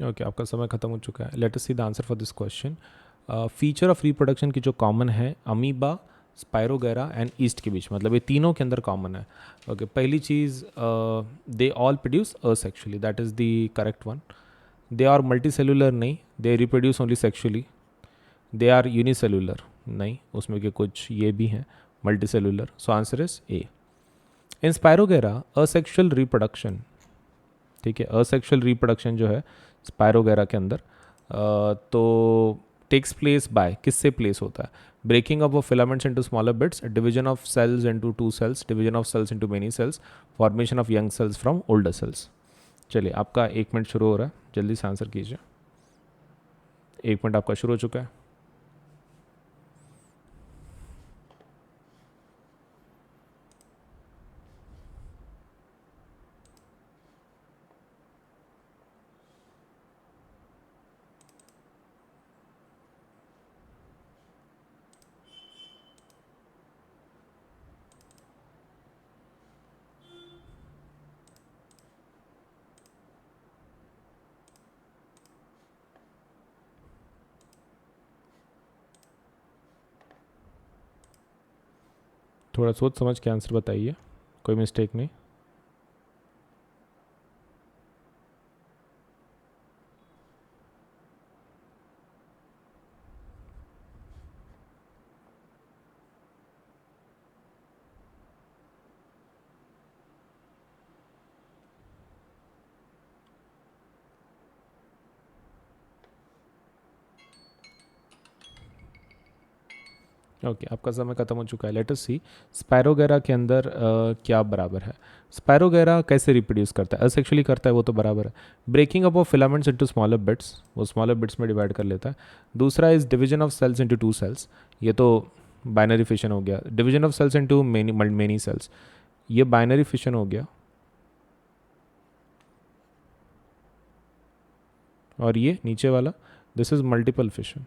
ओके, आपका समय खत्म हो चुका है. Let us see the answer for this question. Feature of reproduction की जो कॉमन है अमीबा, स्पायरोगेरा एंड ईस्ट के बीच, मतलब ये तीनों के अंदर कॉमन है. ओके, पहली चीज़, they all produce asexually, that is the correct one. They are multicellular, नहीं. They reproduce only sexually. They are unicellular, नहीं, उसमें के कुछ ये भी हैं multicellular. So answer is A. In spirogyra asexual reproduction, ठीक है, असेक्सुअल रिप्रोडक्शन जो है स्पायरोगेरा के अंदर, तो टेक्स प्लेस बाय, किससे प्लेस होता है? Breaking up of filaments into smaller bits, division of cells into two cells, division of cells into many cells, formation of young cells from older cells. चलिए, आपका 1 minute शुरू हो रहा है, जल्दी से आंसर कीजिए. 1 मिनट आपका शुरू हो चुका है. थोड़ा सोच समझ के आंसर बताइए, कोई मिस्टेक नहीं. ओके, आपका समय खत्म हो चुका है. लेट अस सी स्पायरोगेरा के अंदर क्या बराबर है. स्पायरोगेरा कैसे रिप्रोड्यूस करता है? असेक्सुअली करता है, वो तो बराबर है. Breaking up of filaments into smaller bits, वो स्मॉलर बिट्स में डिवाइड कर लेता है. दूसरा is division of cells into two cells, ये तो बाइनरी फिशन हो गया. Division of cells into many cells, ये बाइनरी फिशन हो गया. और ये नीचे वाला, this is multiple fission.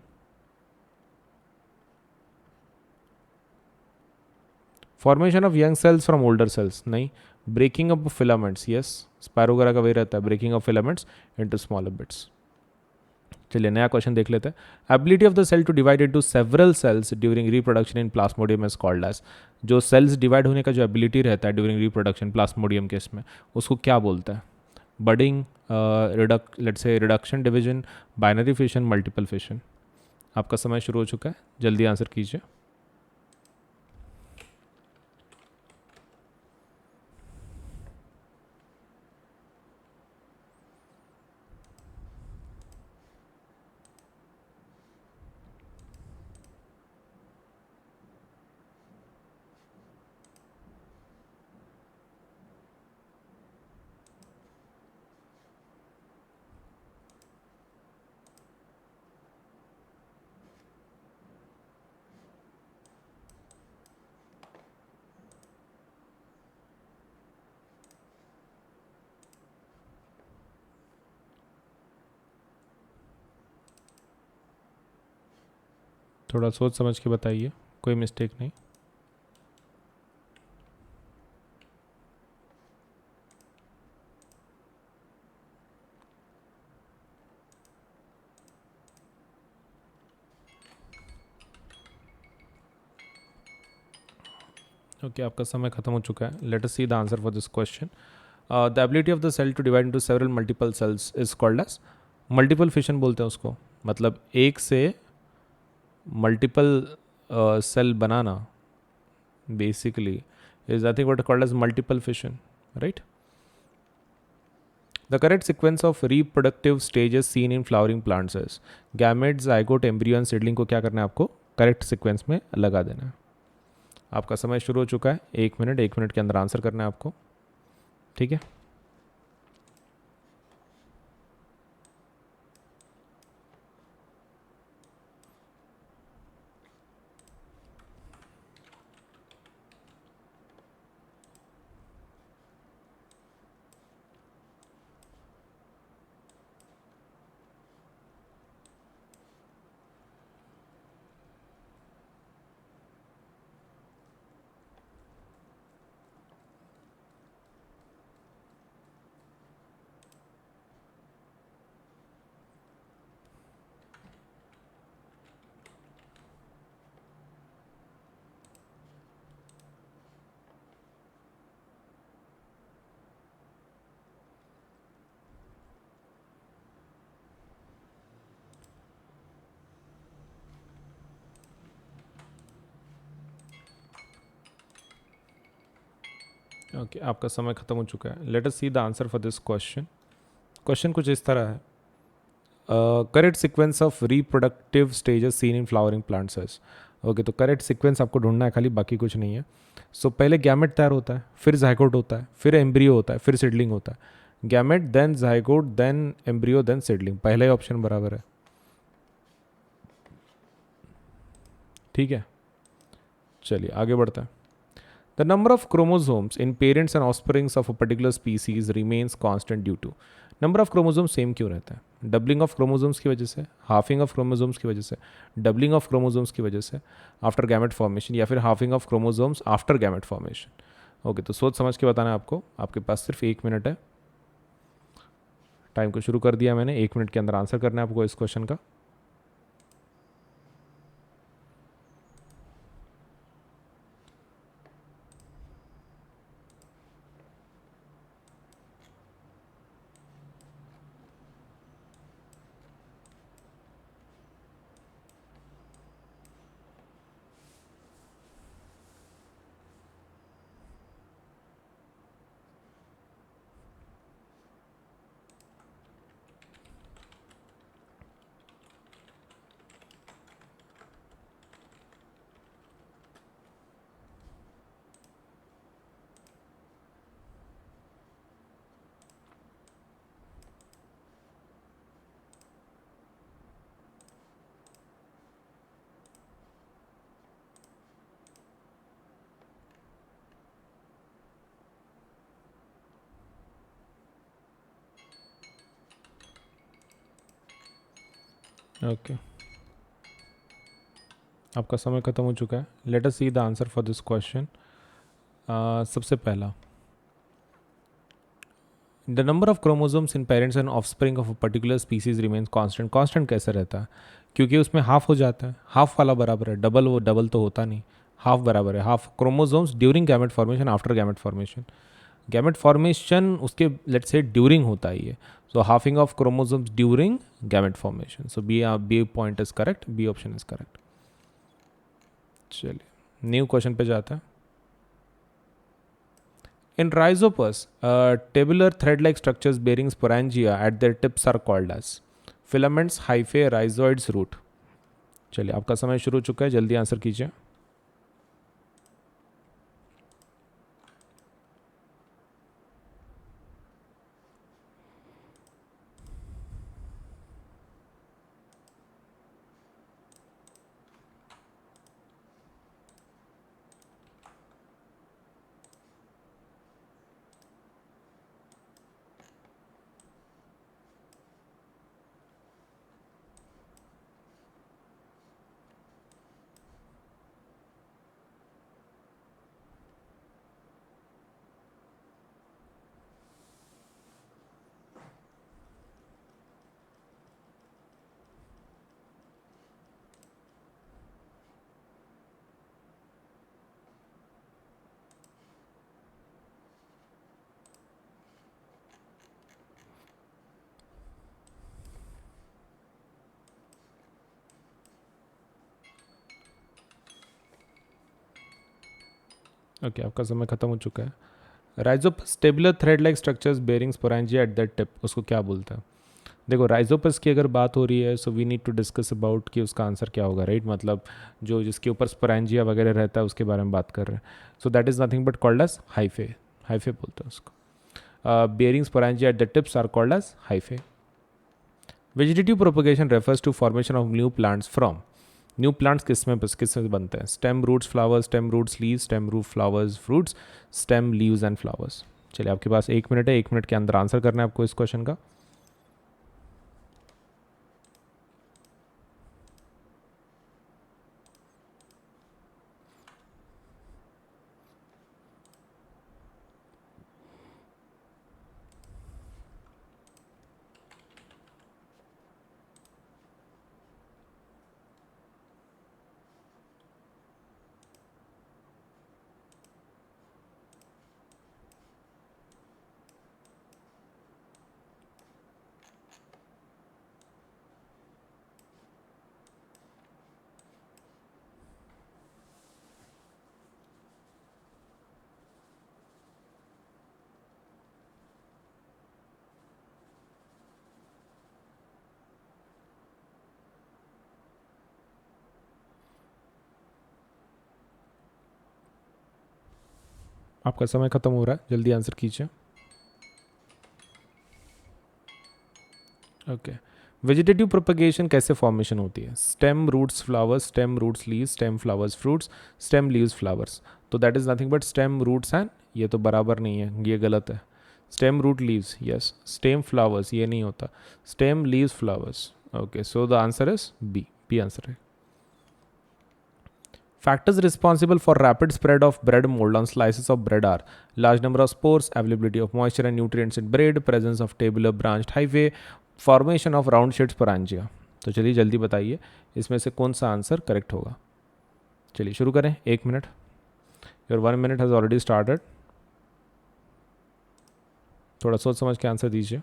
Formation of young cells from older cells, नहीं. Breaking up of filaments, yes, spirogyra का वही रहता है, breaking off filaments into smaller bits. चलिए, नया क्वेश्चन देख लेते हैं. Ability of the cell to divide into several cells during reproduction in Plasmodium is called as. जो सेल्स डिवाइड होने का जो एबिलिटी रहता है ड्यूरिंग रिप्रोडक्शन प्लास्मोडियम केस में, उसको क्या बोलता है? Budding, let's say reduction, division, binary fission, multiple fission. आपका समय शुरू हो चुका है, जल्दी आंसर कीजिए. थोड़ा सोच समझ के बताइए, कोई मिस्टेक नहीं. ओके, आपका समय खत्म हो चुका है. Let us see the answer for this question. The ability of the cell to divide into several multiple cells is called as multiple fission, बोलते हैं उसको. मतलब एक से मल्टीपल सेल बनाना basically is I think what called as multiple fission, right? The correct sequence of reproductive stages seen in flowering plants is gamete, zygote, embryo and seedling. को क्या करना है आपको? करेक्ट सीक्वेंस में लगा देना है. आपका समय शुरू हो चुका है. 1 मिनट, 1 मिनट के अंदर आंसर करना है आपको, ठीक है. ओके, आपका समय ख़त्म हो चुका है. Let us see the answer for this question. Question कुछ इस तरह है. Correct sequence of reproductive stages seen in flowering plants है. ओके, तो करेक्ट सीक्वेंस आपको ढूंढना है, खाली बाकी कुछ नहीं है. सो पहले गैमेट तैयार होता है, फिर जाइगोट होता है, फिर एम्ब्रियो होता है, फिर सीडलिंग होता है. Gamete then zygote then embryo then seedling. पहला ही ऑप्शन बराबर है. ठीक है, चलिए आगे बढ़ते हैं. The number of chromosomes in parents and offspring of a particular species remains constant due to. Number of chromosome same क्यों रहता है? डबलिंग ऑफ क्रोमोसोम्स की वजह से, हाफिंग ऑफ क्रोमोसोम्स की वजह से, डबलिंग ऑफ क्रोमोसोम्स की वजह से, आफ्टर गैमेट फॉर्मेशन, या फिर halving of chromosomes after gamete formation. Okay, तो सोच समझ के बताना है आपको. आपके पास सिर्फ 1 मिनट है. टाइम को शुरू कर दिया मैंने. 1 मिनट के अंदर आंसर करना है आपको इस क्वेश्चन का. ओके, आपका समय खत्म हो चुका है. Let us see the answer for this question. सबसे पहला, the number of chromosomes in parents and offspring of a particular species remains constant. Constant कैसे रहता है? क्योंकि उसमें हाफ हो जाता है. हाफ वाला बराबर है डबल, वो डबल तो होता नहीं. हाफ बराबर है half chromosomes during gamete formation, after gamete formation. Gamete formation उसके लेट्स से ड्यूरिंग होता ही है. So halfing of chromosomes during gamete formation. So B point is correct, B option is correct. चलिए न्यू क्वेश्चन पे जाते हैं. In rhizopus, tabular thread-like structures bearing sporangia at their tips are called as filaments, hyphae, rhizoids, root. चलिए आपका समय शुरू हो चुका है, जल्दी आंसर कीजिए. ओके, आपका समय खत्म हो चुका है. Rhizopus tubular thread like structures bearing sporangia at that tip, उसको क्या बोलते हैं? देखो, राइजोपस की अगर बात हो रही है so we need to discuss about कि उसका आंसर क्या होगा, राइट? मतलब जो जिसके ऊपर स्पोरेंजिया वगैरह रहता है उसके बारे में बात कर रहे हैं. So that is nothing but called as hyphae. Hyphae बोलते हैं उसको. Bearing sporangia at the tips are called as hyphae. Vegetative propagation refers to formation of new plants from. New plants किसमें बनते हैं? Stem, roots, flowers, stem, roots, leaves, stem, root, flowers, fruits, stem, leaves and flowers. चलिए आपके पास 1 minute है. 1 minute के अंदर answer करना है आपको इस क्वेश्चन का. आपका समय ख़त्म हो रहा है, जल्दी आंसर कीजिए। ओके, वेजिटेटिव प्रोपगेशन कैसे फॉर्मेशन होती है? Stem roots flowers, stem roots leaves, stem flowers fruits, stem leaves flowers. तो that is nothing but stem roots and, ये तो बराबर नहीं है, ये गलत है। Stem root leaves, yes. Stem flowers, ये नहीं होता। Stem leaves flowers. Okay, so the answer is B, B answer है। Factors responsible for rapid spread of bread mold on slices of bread are large number of spores, availability of moisture and nutrients in bread, presence of tabular branched hyphae, formation of round shaped sporangia। तो चलिए जल्दी बताइए इसमें से कौन सा answer correct होगा। चलिए शुरू करें, 1 minute. Your 1 minute has already started. थोड़ा सोच समझ के आंसर दीजिए।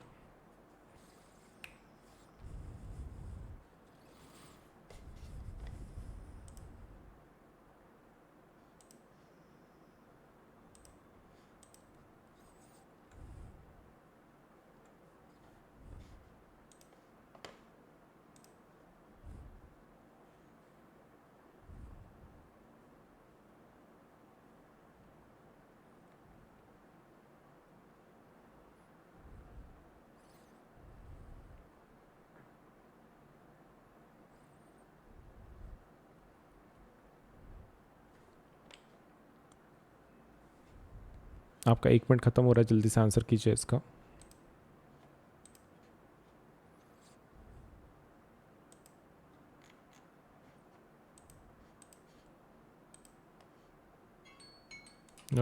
आपका 1 मिनट ख़त्म हो रहा है, जल्दी से आंसर कीजिए इसका।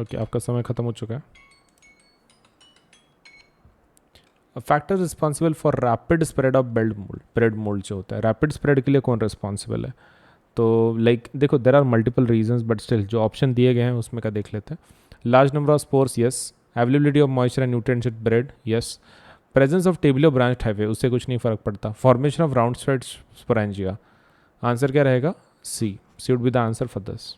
ओके, आपका समय ख़त्म हो चुका है। Factor responsible for rapid spread of bread mould जो होता है, रैपिड स्प्रेड के लिए कौन रिस्पॉन्सिबल है? तो लाइक देखो, there are multiple reasons but still जो ऑप्शन दिए गए हैं उसमें का देख लेते हैं। Large number of spores, yes. Availability of moisture and nutrients in bread, yes. Presence of tubular branch hyphae, उससे कुछ नहीं फर्क पड़ता। Formation of round spread sporangia, answer क्या रहेगा? C, C would be the answer for this.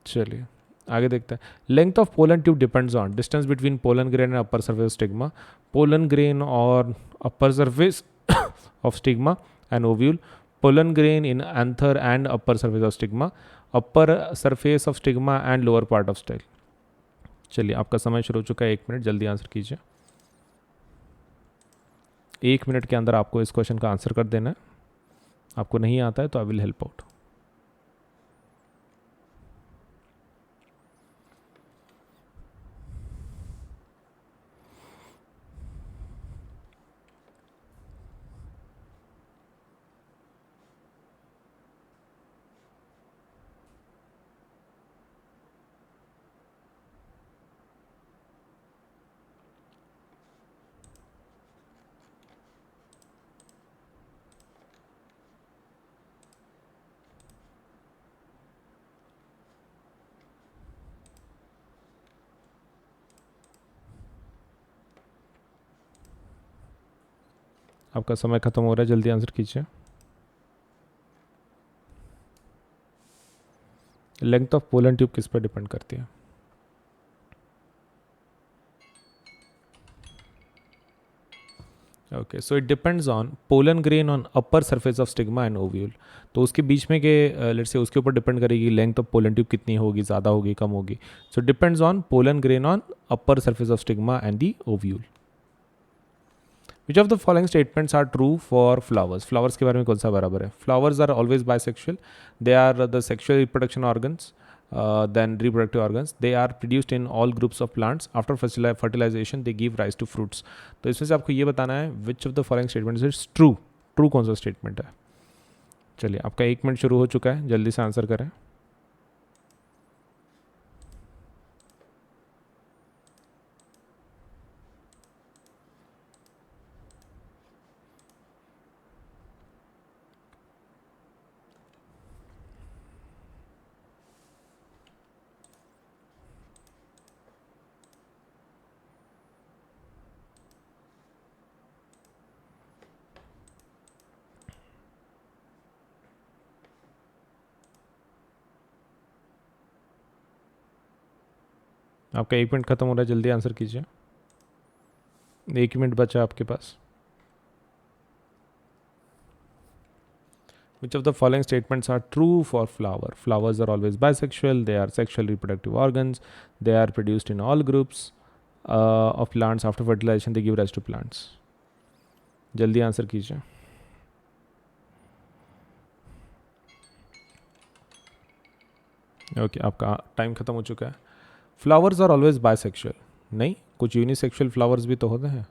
चलिए आगे देखते हैं। Length of pollen tube depends on distance between pollen grain and upper surface stigma. Pollen grain और upper surface of stigma and ovule. Pollen grain in anther and upper surface of stigma, upper surface of stigma and lower part of style। चलिए आपका समय शुरू हो चुका है, 1 minute, जल्दी answer कीजिए। 1 मिनट के अंदर आपको इस क्वेश्चन का आंसर कर देना है। आपको नहीं आता है तो आई विल हेल्प आउट। आपका समय खत्म हो रहा है, जल्दी आंसर कीजिए। लेंथ ऑफ पोलन ट्यूब किस पर डिपेंड करती है? Okay, so it depends on pollen grain on upper surface of stigma and ovule. तो उसके बीच में के लेट्स से उसके ऊपर डिपेंड करेगी लेंथ ऑफ पोलन ट्यूब कितनी होगी, ज़्यादा होगी, कम होगी। So depends on pollen grain on upper surface of stigma and the ovule. Which of the following statements are true for flowers? Flowers के बारे में कौन सा बराबर है? Flowers are always bisexual, they are the sexual reproduction organs, then reproductive organs, they are produced in all groups of plants, after fertilization they give rise to fruits। तो इसमें से आपको ये बताना है which of the following statements is true। True कौन सा statement है? चलिए आपका 1 मिनट शुरू हो चुका है, जल्दी से आंसर करें। आपका 1 मिनट खत्म हो रहा है, जल्दी आंसर कीजिए। 1 मिनट बचा आपके पास। Which of the following statements are true for flower? Flowers are always bisexual. They are sexual reproductive organs. They are produced in all groups of plants. After fertilization, they give rise to plants. जल्दी answer कीजिए. Okay, आपका time खत्म हो चुका है. Flowers are always bisexual. नहीं, कुछ unisexual flowers भी तो होते हैं.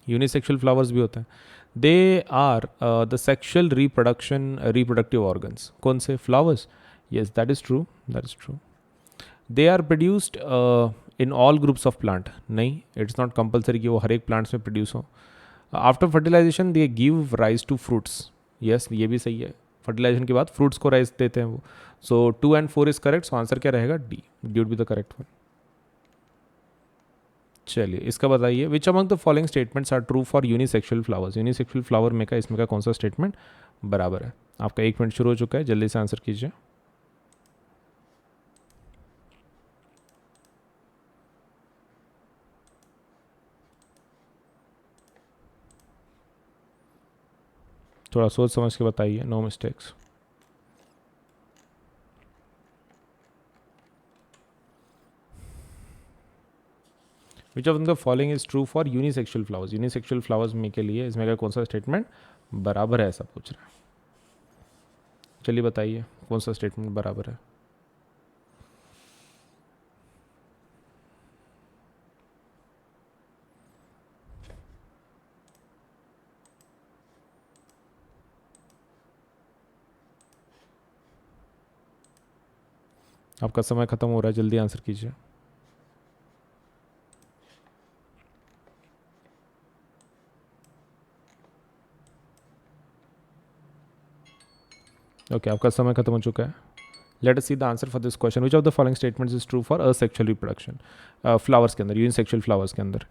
यूनिसेक्सुअल फ्लावर्स भी होते हैं. They are the sexual reproductive organs. कौन से? Flowers. Yes, that is true, that is true. They are produced in all groups of plant. नहीं, इट्स नॉट कंपल्सरी कि वो हर एक प्लांट्स में प्रोड्यूस हो. After fertilization they give rise to fruits. Yes, ये भी सही है. फर्टिलाइजेशन के बाद फ्रूट्स को राइज देते हैं वो. So 2 and 4 is correct. So answer क्या रहेगा? D. D would be the correct one. चलिए, इसका बताइए. Which among the following statements are true for unisexual flowers? Unisexual flower में का इसमें का कौन सा स्टेटमेंट बराबर है? आपका 1 मिनट शुरू हो चुका है. जल्दी से आंसर कीजिए. थोड़ा सोच समझ के बताइए. No mistakes. Which of the following is true for unisexual flowers? Unisexual flowers में के लिए इसमें का कौन सा स्टेटमेंट बराबर है, ऐसा पूछ रहा है. चलिए बताइए कौन सा स्टेटमेंट बराबर है. आपका समय खत्म हो रहा है. जल्दी आंसर कीजिए. ओके, आपका समय खत्म हो चुका है. Let us see the answer for this question. Which of the following statements is true for asexual reproduction? Flowers के अंदर, यूनिसेक्सुअल फ्लावर्स के अंदर.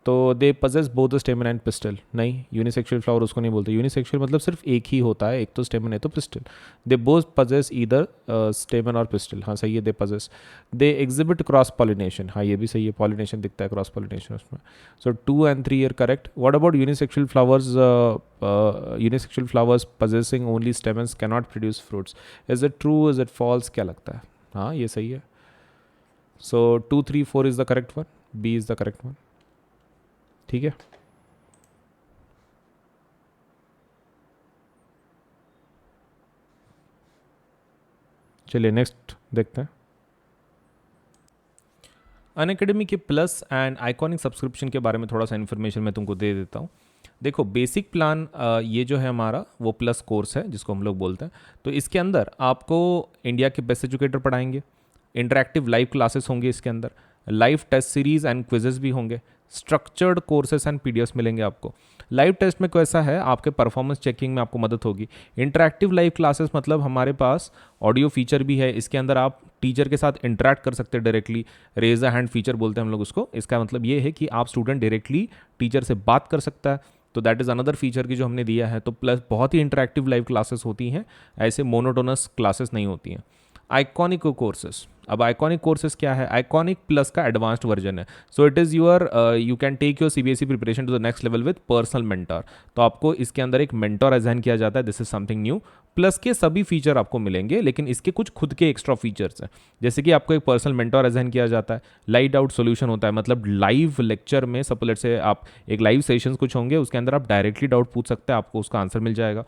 तो they possess both the स्टेमन and pistol. नहीं, यूनिसेक्सुअल फ्लावर उसको नहीं बोलते. यूनिसेक्सुअल मतलब सिर्फ एक ही होता है, एक तो स्टेमन है तो pistol. They both possess either स्टेमन और पिस्टल. हाँ सही है, they possess. They exhibit cross pollination. हाँ ये भी सही है, पॉलिनेशन दिखता है, क्रॉस पॉलिनेशन उसमें. So 2 and 3 are correct. What about unisexual flowers? Unisexual flowers possessing only stamens can not produce fruits. Is it true, is it false, क्या लगता है? हाँ ये सही है. So 2, 3, 4 is the correct one. B is the correct one. ठीक है. चलिए नेक्स्ट देखते हैं. अनअकैडमी के प्लस एंड आइकॉनिक सब्सक्रिप्शन के बारे में थोड़ा सा इन्फॉर्मेशन मैं तुमको दे देता हूँ. देखो, बेसिक प्लान ये जो है हमारा वो प्लस कोर्स है जिसको हम लोग बोलते हैं. तो इसके अंदर आपको इंडिया के बेस्ट एजुकेटर पढ़ाएंगे. इंटरैक्टिव लाइव क्लासेस होंगे इसके अंदर. Live test series and quizzes भी होंगे. स्ट्रक्चर्ड कोर्सेस एंड पीडीएफ्स मिलेंगे आपको. लाइव टेस्ट में कैसा है, आपके परफॉर्मेंस चेकिंग में आपको मदद होगी. इंटरैक्टिव लाइव क्लासेस मतलब हमारे पास ऑडियो फीचर भी है. इसके अंदर आप टीचर के साथ इंटरैक्ट कर सकते हैं directly. Raise a hand feature बोलते हैं हम लोग उसको. इसका मतलब ये है कि आप स्टूडेंट डायरेक्टली टीचर से बात कर सकता है. तो दैट इज़ अनदर फीचर की जो हमने दिया है. तो प्लस बहुत ही इंटरैक्टिव लाइव क्लासेस होती हैं, ऐसे मोनोटोनस क्लासेस नहीं होती हैं. Iconic courses. अब आइकॉनिक कोर्सेज क्या है? आइकॉनिक प्लस का एडवांस्ड वर्जन है. So it is your you can take your CBSE preparation to the next level with personal mentor. तो आपको इसके अंदर एक मेंटर असाइन किया जाता है. This is something new. Plus के सभी फीचर आपको मिलेंगे, लेकिन इसके कुछ खुद के एक्स्ट्रा फीचर्स हैं. जैसे कि आपको एक पर्सनल मेंटर असाइन किया जाता है. लाइव डाउट सोल्यूशन होता है, मतलब लाइव लेक्चर में सपोलेट से आप एक लाइव सेशंस कुछ होंगे, उसके अंदर आप डायरेक्टली डाउट पूछ सकते हैं, आपको उसका आंसर मिल जाएगा.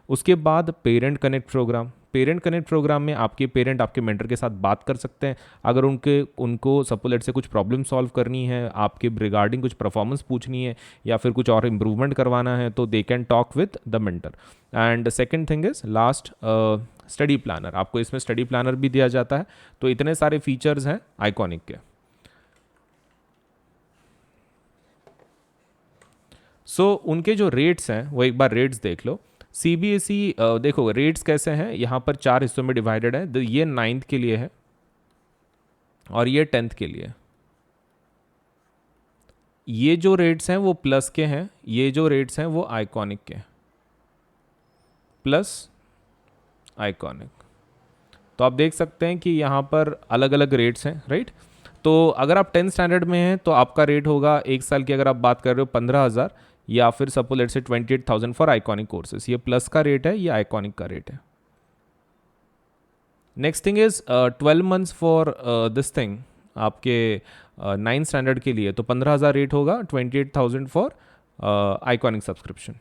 उसके बाद parent connect program. Parent connect program में आपके पेरेंट आपके मेंटर के साथ बात कर सकते हैं. अगर उनको सपोलेट से कुछ प्रॉब्लम सॉल्व करनी है, आपके रिगार्डिंग कुछ परफॉर्मेंस पूछनी है या फिर कुछ और इम्प्रूवमेंट करवाना है, तो they can talk with the mentor. And second thing is last study planner. आपको इसमें स्टडी प्लानर भी दिया जाता है. तो इतने सारे फीचर्स हैं आइकॉनिक के. सो उनके जो रेट्स हैं वो एक बार रेट्स देख लो. सीबीएसई देखो रेट्स कैसे हैं, यहाँ पर 4 हिस्सों में डिवाइडेड है. ये 9th के लिए है और ये 10th के लिए. ये जो रेट्स हैं वो प्लस के हैं, ये जो रेट्स हैं वो आइकॉनिक के. Plus iconic. तो आप देख सकते हैं कि यहाँ पर अलग अलग रेट्स हैं, राइट. तो अगर आप 10th स्टैंडर्ड में हैं तो आपका रेट होगा 1 साल की, अगर आप बात कर रहे हो 15,000. या फिर सपोज लेट्स से 28,000 फॉर आइकॉनिक कोर्सेज। ये प्लस का रेट है, ये आइकॉनिक का रेट है। Next thing is 12 months for this thing, आपके 9th स्टैंडर्ड के लिए तो 15,000 रेट होगा, 28,000 फॉर आइकॉनिक सब्सक्रिप्शन।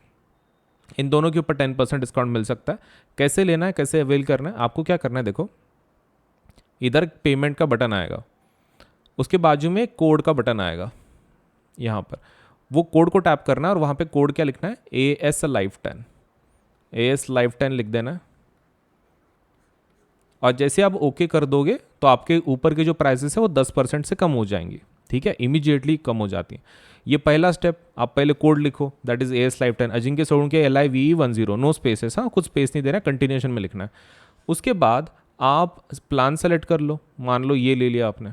इन दोनों के ऊपर 10% डिस्काउंट मिल सकता है। कैसे लेना है, कैसे अवेल करना है, आपको क्या करना है, देखो इधर पेमेंट का बटन आएगा, उसके बाजू में कोड का बटन आएगा यहाँ पर, वो कोड को टैप करना है और वहाँ पे कोड क्या लिखना है, AS Live 10, AS Live 10 लिख देना है। और जैसे आप ओके कर दोगे तो आपके ऊपर के जो प्राइसेस है वो 10% से कम हो जाएंगी, ठीक है, इमीडिएटली कम हो जाती हैं। ये पहला स्टेप, आप पहले कोड लिखो, that is AS Live 10 Ajinkya Solanke LIVE10, no spaces, हाँ कुछ स्पेस नहीं देना, कंटिन्यूएशन में लिखना है। उसके बाद आप प्लान सेलेक्ट कर लो, मान लो ये ले लिया आपने,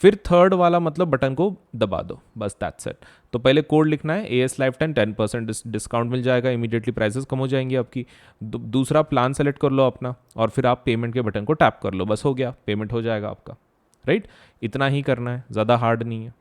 फिर थर्ड वाला मतलब बटन को दबा दो, बस दैट्स इट। तो पहले कोड लिखना है AS Live 10, 10% डिस्काउंट मिल जाएगा, इमीडिएटली प्राइसेस कम हो जाएंगी आपकी। दूसरा प्लान सेलेक्ट कर लो अपना, और फिर आप पेमेंट के बटन को टैप कर लो, बस हो गया, पेमेंट हो जाएगा आपका, राइट। इतना ही करना है, ज़्यादा हार्ड नहीं है।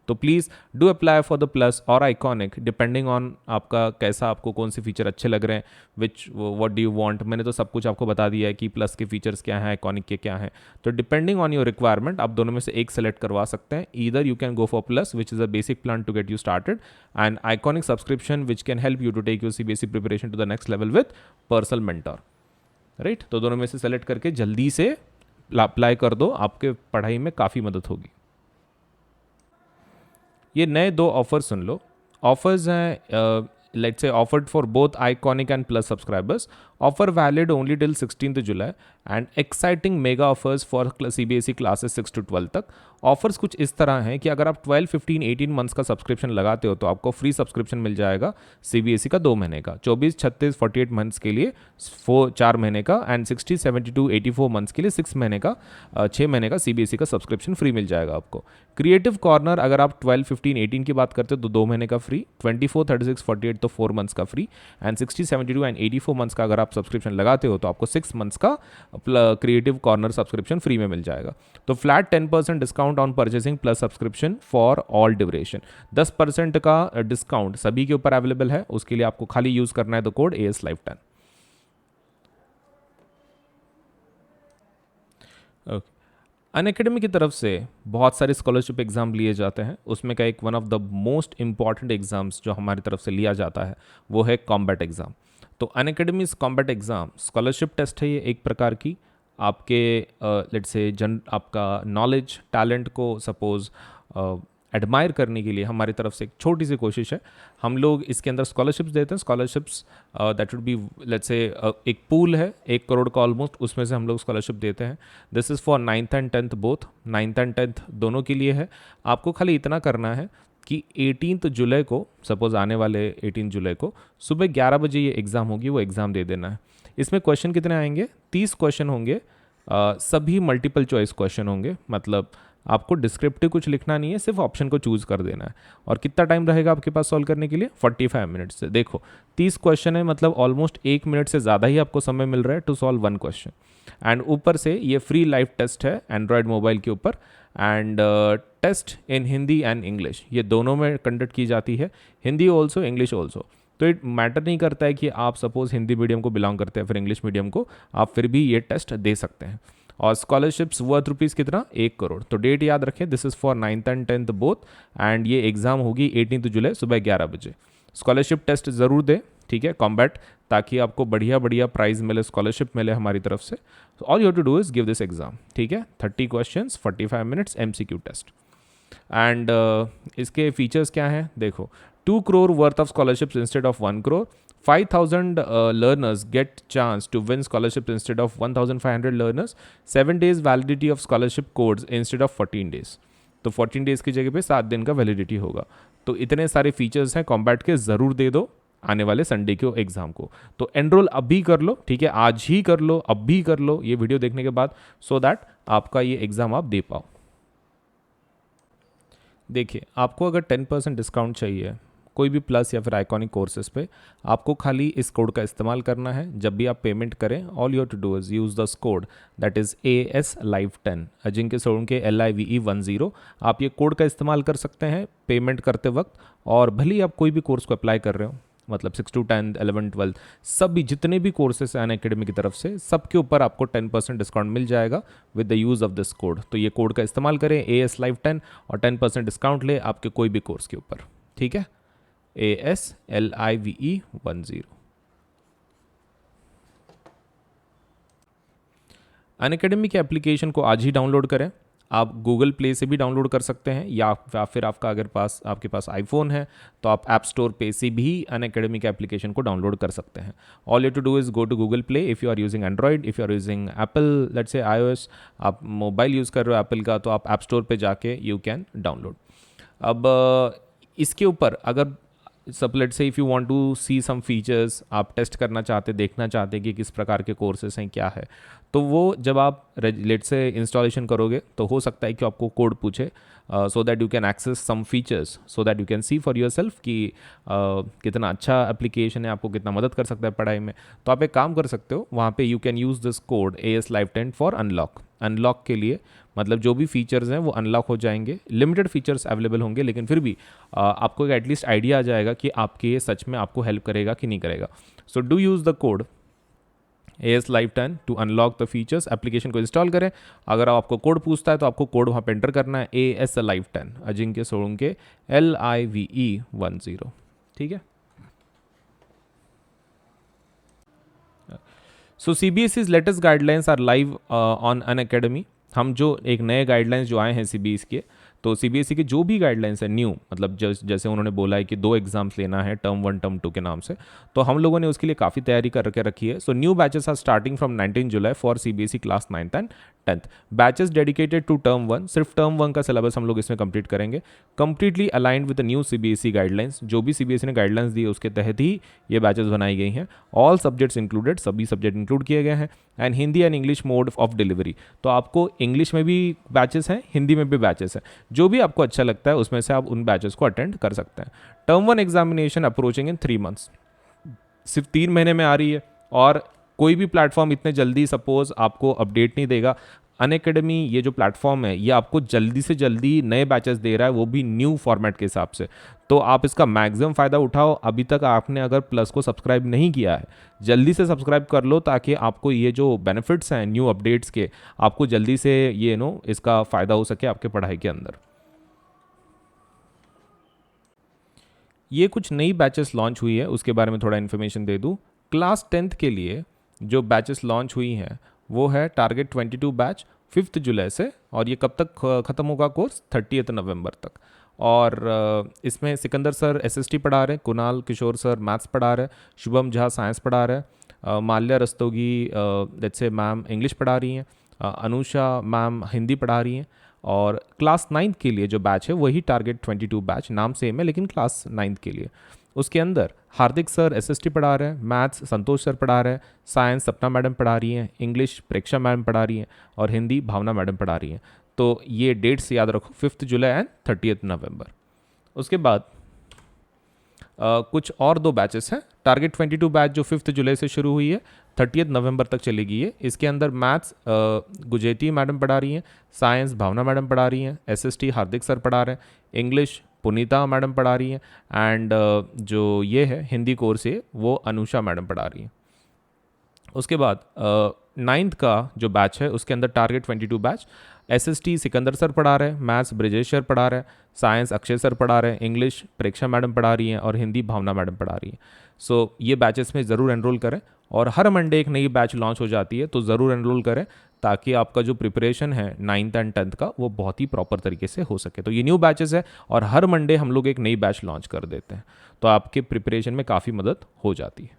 तो please do apply for the plus और आइकॉनिक, डिपेंडिंग ऑन आपका कैसा, आपको कौन से फीचर अच्छे लग रहे हैं, विच व्हाट डू यू वांट। मैंने तो सब कुछ आपको बता दिया है कि प्लस के फीचर्स क्या हैं, आइकॉनिक के क्या हैं। तो डिपेंडिंग ऑन योर रिक्वायरमेंट आप दोनों में से एक सेलेक्ट करवा सकते हैं। Either you can go for plus which is a basic plan to get you started, and iconic subscription which can help you to take your CBSE preparation to the next level with personal mentor, right. तो दोनों में से select करके जल्दी से apply कर दो, आपके पढ़ाई में काफ़ी मदद होगी। ये नए 2 ऑफर सुन लो। ऑफर्स हैं, let's say offered for both iconic and plus subscribers, offer valid only till 16th July, and exciting mega offers for CBSE classes 6 to 12 तक। ऑफर्स कुछ इस तरह हैं कि अगर आप 12, 15, 18 मंथ्स का सब्सक्रिप्शन लगाते हो तो आपको फ्री सब्सक्रिप्शन मिल जाएगा CBSE का 2 महीने का, 24, 36, 48 मंथ्स के लिए 4 महीने का, एंड 60, 72, 84 मंथ्स के लिए 6 महीने का 6 महीने का CBSE का सब्सक्रिप्शन फ्री मिल जाएगा आपको। क्रिएटिव कॉर्नर अगर आप 12, 15, 18 की बात करते हो तो 2 महीने का फ्री, 24, 36, 48 तो 4 मंथ्स का फ्री, एंड 60, 72 एंड 84 मंथ्स का अगर आप सब्सक्रिप्शन लगाते हो तो आपको 6 मंथ्स का क्रिएटिव कॉर्नर सब्सक्रिप्शन फ्री में मिल जाएगा। तो flat 10% discount on purchasing plus subscription for all duration, 10% का डिस्काउंट सभी के ऊपर अवेलेबल है। उसके लिए आपको खाली यूज करना है the code AS Live 10। Okay, Unacademy की तरफ से बहुत सारे स्कॉलरशिप एग्ज़ाम लिए जाते हैं, उसमें का एक one of the most important exams जो हमारी तरफ से लिया जाता है वो है कॉम्बैट एग्ज़ाम। तो Unacademy combat exam scholarship test है, ये एक प्रकार की आपके लेट्स से आपका नॉलेज टैलेंट को सपोज एडमायर करने के लिए हमारी तरफ से एक छोटी सी कोशिश है। हम लोग इसके अंदर स्कॉलरशिप्स देते हैं, scholarships that would be let's say एक पूल है 1 करोड़ का ऑलमोस्ट, उसमें से हम लोग स्कॉलरशिप देते हैं। This is for 9th and 10th both, 9th and 10th दोनों के लिए है। आपको खाली इतना करना है कि 18th जुलाई को, सपोज आने वाले 18 जुलाई को सुबह 11 बजे ये एग्ज़ाम होगी, वो एग्ज़ाम दे देना है। इसमें क्वेश्चन कितने आएंगे, 30 क्वेश्चन होंगे, सभी मल्टीपल चॉइस क्वेश्चन होंगे, मतलब आपको डिस्क्रिप्टिव कुछ लिखना नहीं है, सिर्फ ऑप्शन को चूज कर देना है। और कितना टाइम रहेगा आपके पास सॉल्व करने के लिए, 45 मिनट्स से। देखो 30 क्वेश्चन है, मतलब ऑलमोस्ट 1 मिनट से ज़्यादा ही आपको समय मिल रहा है टू सॉल्व 1 क्वेश्चन। एंड ऊपर से ये फ्री लाइव टेस्ट है एंड्रॉयड मोबाइल के ऊपर, and test in Hindi and English, ये दोनों में कंडक्ट की जाती है, हिंदी ऑल्सो इंग्लिश ऑल्सो। तो इट मैटर नहीं करता है कि आप सपोज हिंदी मीडियम को बिलोंग करते हैं फिर इंग्लिश मीडियम को, आप फिर भी ये टेस्ट दे सकते हैं। और स्कॉलरशिप्स वर्थ रुपीज़ कितना, 1 करोड़। तो डेट याद रखें, this is for 9th and 10th both, and ये एग्ज़ाम होगी 18 जुलाई सुबह 11 बजे। स्कॉलरशिप टेस्ट ज़रूर दें, ठीक है, कॉम्बैट, ताकि आपको बढ़िया बढ़िया प्राइज़ मिले, स्कॉलरशिप मिले हमारी तरफ से। All you have to do is give this exam, ठीक है, 30 questions, 45 minutes, MCQ test. And इसके फीचर्स क्या हैं, देखो 2 crore worth of scholarships instead of 1 crore, 5,000 learners get chance to win scholarships instead of 1,500 learners, 7 days validity of scholarship codes instead of 14 days। तो 14 days की जगह पे 7 दिन का वैलिडिटी होगा। तो इतने सारे फीचर्स हैं कॉम्बैट के, ज़रूर दे दो आने वाले संडे के एग्जाम को। तो एनरोल अभी कर लो, ठीक है, आज ही कर लो, अब भी कर लो ये वीडियो देखने के बाद, सो दैट आपका ये एग्ज़ाम आप दे पाओ। देखिए, आपको अगर 10% डिस्काउंट चाहिए कोई भी प्लस या फिर आइकॉनिक कोर्सेज पे आपको खाली इस कोड का इस्तेमाल करना है। जब भी आप पेमेंट करें, all you to do is use this code that is AS Live 10 Ajinkya Solanke LIVE10। आप ये कोड का इस्तेमाल कर सकते हैं पेमेंट करते वक्त, और भले ही आप कोई भी कोर्स को अप्लाई कर रहे हो, मतलब 6 to 10, 11, 12 सभी जितने भी कोर्सेस हैं अनअकैडमी की तरफ से, सबके ऊपर आपको 10% डिस्काउंट मिल जाएगा with the use of this code. तो ये कोड का इस्तेमाल करें AS Live 10 और 10% डिस्काउंट ले आपके कोई भी कोर्स के ऊपर, ठीक है। AS LIVE10। अनअकैडमी के एप्लीकेशन को आज ही डाउनलोड करें। आप गूगल प्ले से भी डाउनलोड कर सकते हैं, या फिर आपके पास आईफोन है तो आप ऐप स्टोर पे से भी अनअकैडमी के एप्लीकेशन को डाउनलोड कर सकते हैं। All you to do is go to Google play if you are using android, if you are using apple let's say iOS, आप मोबाइल यूज़ कर रहे हो एप्पल का, तो आप ऐप स्टोर पे जाके यू कैन डाउनलोड। अब इसके ऊपर अगर सब let's say if you want to see some features, आप टेस्ट करना चाहते, देखना चाहते कि किस प्रकार के कोर्सेस हैं, क्या है, तो वो जब आप लेट्स से इंस्टॉलेशन करोगे तो हो सकता है कि आपको कोड पूछे, so that you can access some features, so that you can see for yourself कि कितना अच्छा एप्लीकेशन है, आपको कितना मदद कर सकता है पढ़ाई में। तो आप एक काम कर सकते हो, वहाँ पे you can use this code AS Live 10 for unlock के लिए, मतलब जो भी फीचर्स हैं वो अनलॉक हो जाएंगे। लिमिटेड फीचर्स अवेलेबल होंगे, लेकिन फिर भी आपको एक एटलीस्ट आइडिया आ जाएगा कि आपके ये सच में आपको हेल्प करेगा कि नहीं करेगा। So do use the code AS Live 10 to unlock the features. Application को इंस्टॉल करें। अगर आपको कोड पूछता है तो आपको कोड वहाँ पे एंटर करना है AS Live 10 Ajinkya Solanke LIVE10, ठीक है। So CBSE's latest guidelines are live on Unacademy. हम जो एक नए गाइडलाइंस जो आए हैं CBSE के, तो CBSE के जो भी गाइडलाइंस है न्यू, मतलब जैसे उन्होंने बोला है कि 2 एग्जाम्स लेना है टर्म 1 टर्म 2 के नाम से, तो हम लोगों ने उसके लिए काफ़ी तैयारी करके रखी है। So new batches are starting from 19 July for CBSE class 9th and 10th। Batches dedicated to term 1, सिर्फ टर्म 1 का सिलेबस हम लोग इसमें कंप्लीट करेंगे, completely aligned with the new CBSE guidelines. जो भी CBSE ने गाइडलाइंस दी है उसके तहत ही ये बैचेस बनाई गई हैं। ऑल सब्जेक्ट्स इंक्लूडेड, सभी सब्जेक्ट इंक्लूड किए गए हैं, and Hindi and English mode of delivery. तो आपको इंग्लिश में भी बैचेस हैं, हिंदी में भी बैचेस हैं, जो भी आपको अच्छा लगता है उसमें से आप उन बैचेस को अटेंड कर सकते हैं। टर्म 1 एग्जामिनेशन अप्रोचिंग इन 3 मंथ्स, सिर्फ 3 महीने में आ रही है, और कोई भी प्लेटफॉर्म इतने जल्दी सपोज आपको अपडेट नहीं देगा। अनअकैडमी ये जो प्लेटफॉर्म है ये आपको जल्दी से जल्दी नए बैचेस दे रहा है, वो भी न्यू फॉर्मेट के हिसाब से। तो आप इसका मैक्सिमम फ़ायदा उठाओ। अभी तक आपने अगर प्लस को सब्सक्राइब नहीं किया है, जल्दी से सब्सक्राइब कर लो, ताकि आपको ये जो बेनिफिट्स हैं न्यू अपडेट्स के, आपको जल्दी से ये इसका फ़ायदा हो सके आपके पढ़ाई के अंदर। ये कुछ नई बैचेस लॉन्च हुई है, उसके बारे में थोड़ा इन्फॉर्मेशन दे दूँ। क्लास 10th के लिए जो बैचेस लॉन्च हुई हैं वो है टारगेट 22 बैच 5 जुलाई से, और ये कब तक ख़त्म होगा कोर्स? 30 नवंबर तक। और इसमें सिकंदर सर SST पढ़ा रहे हैं, कुणाल किशोर सर मैथ्स पढ़ा रहे हैं, शुभम झा साइंस पढ़ा रहे हैं, Mallya Rastogi let's say ma'am English पढ़ा रही हैं, अनुषा मैम हिंदी पढ़ा रही हैं। और क्लास 9th के लिए जो बैच है वही टारगेट 22 बैच, नाम सेम है लेकिन क्लास 9th के लिए। उसके अंदर हार्दिक सर SST पढ़ा रहे हैं, मैथ्स संतोष सर पढ़ा रहे हैं, साइंस सपना मैडम पढ़ा रही हैं, इंग्लिश प्रेक्षा मैडम पढ़ा रही हैं, और हिंदी भावना मैडम पढ़ा रही हैं। तो ये डेट्स याद रखो, 5 जुलाई एंड 30 नवंबर। उसके बाद कुछ और 2 बैचेस हैं। टारगेट 22 बैच जो 5 जुलाई से शुरू हुई है, 30 नवंबर तक चलेगी ये। इसके अंदर मैथ्स गुजेटी मैडम पढ़ा रही हैं, साइंस भावना मैडम पढ़ा रही हैं, SST हार्दिक सर पढ़ा रहे हैं, इंग्लिश पुनीता मैडम पढ़ा रही हैं, एंड जो ये है हिंदी कोर्स है वो अनुषा मैडम पढ़ा रही हैं। उसके बाद 9th का जो बैच है उसके अंदर target 22 batch SST Sikandar sir पढ़ा रहे हैं, मैथ्स ब्रिजेश सर पढ़ा रहे हैं, साइंस अक्षय सर पढ़ा रहे हैं, इंग्लिश प्रेक्षा मैडम पढ़ा रही हैं, और हिंदी भावना मैडम पढ़ा रही हैं। सो ये बैचेस में ज़रूर एनरोल करें, और हर मंडे एक नई बैच लॉन्च हो जाती है, तो ज़रूर एनरोल करें, ताकि आपका जो प्रिपरेशन है 9th एंड 10th का वो बहुत ही प्रॉपर तरीके से हो सके। तो ये न्यू बैचेस है, और हर मंडे हम लोग एक नई बैच लॉन्च कर देते हैं, तो आपके प्रिपरेशन में काफ़ी मदद हो जाती है।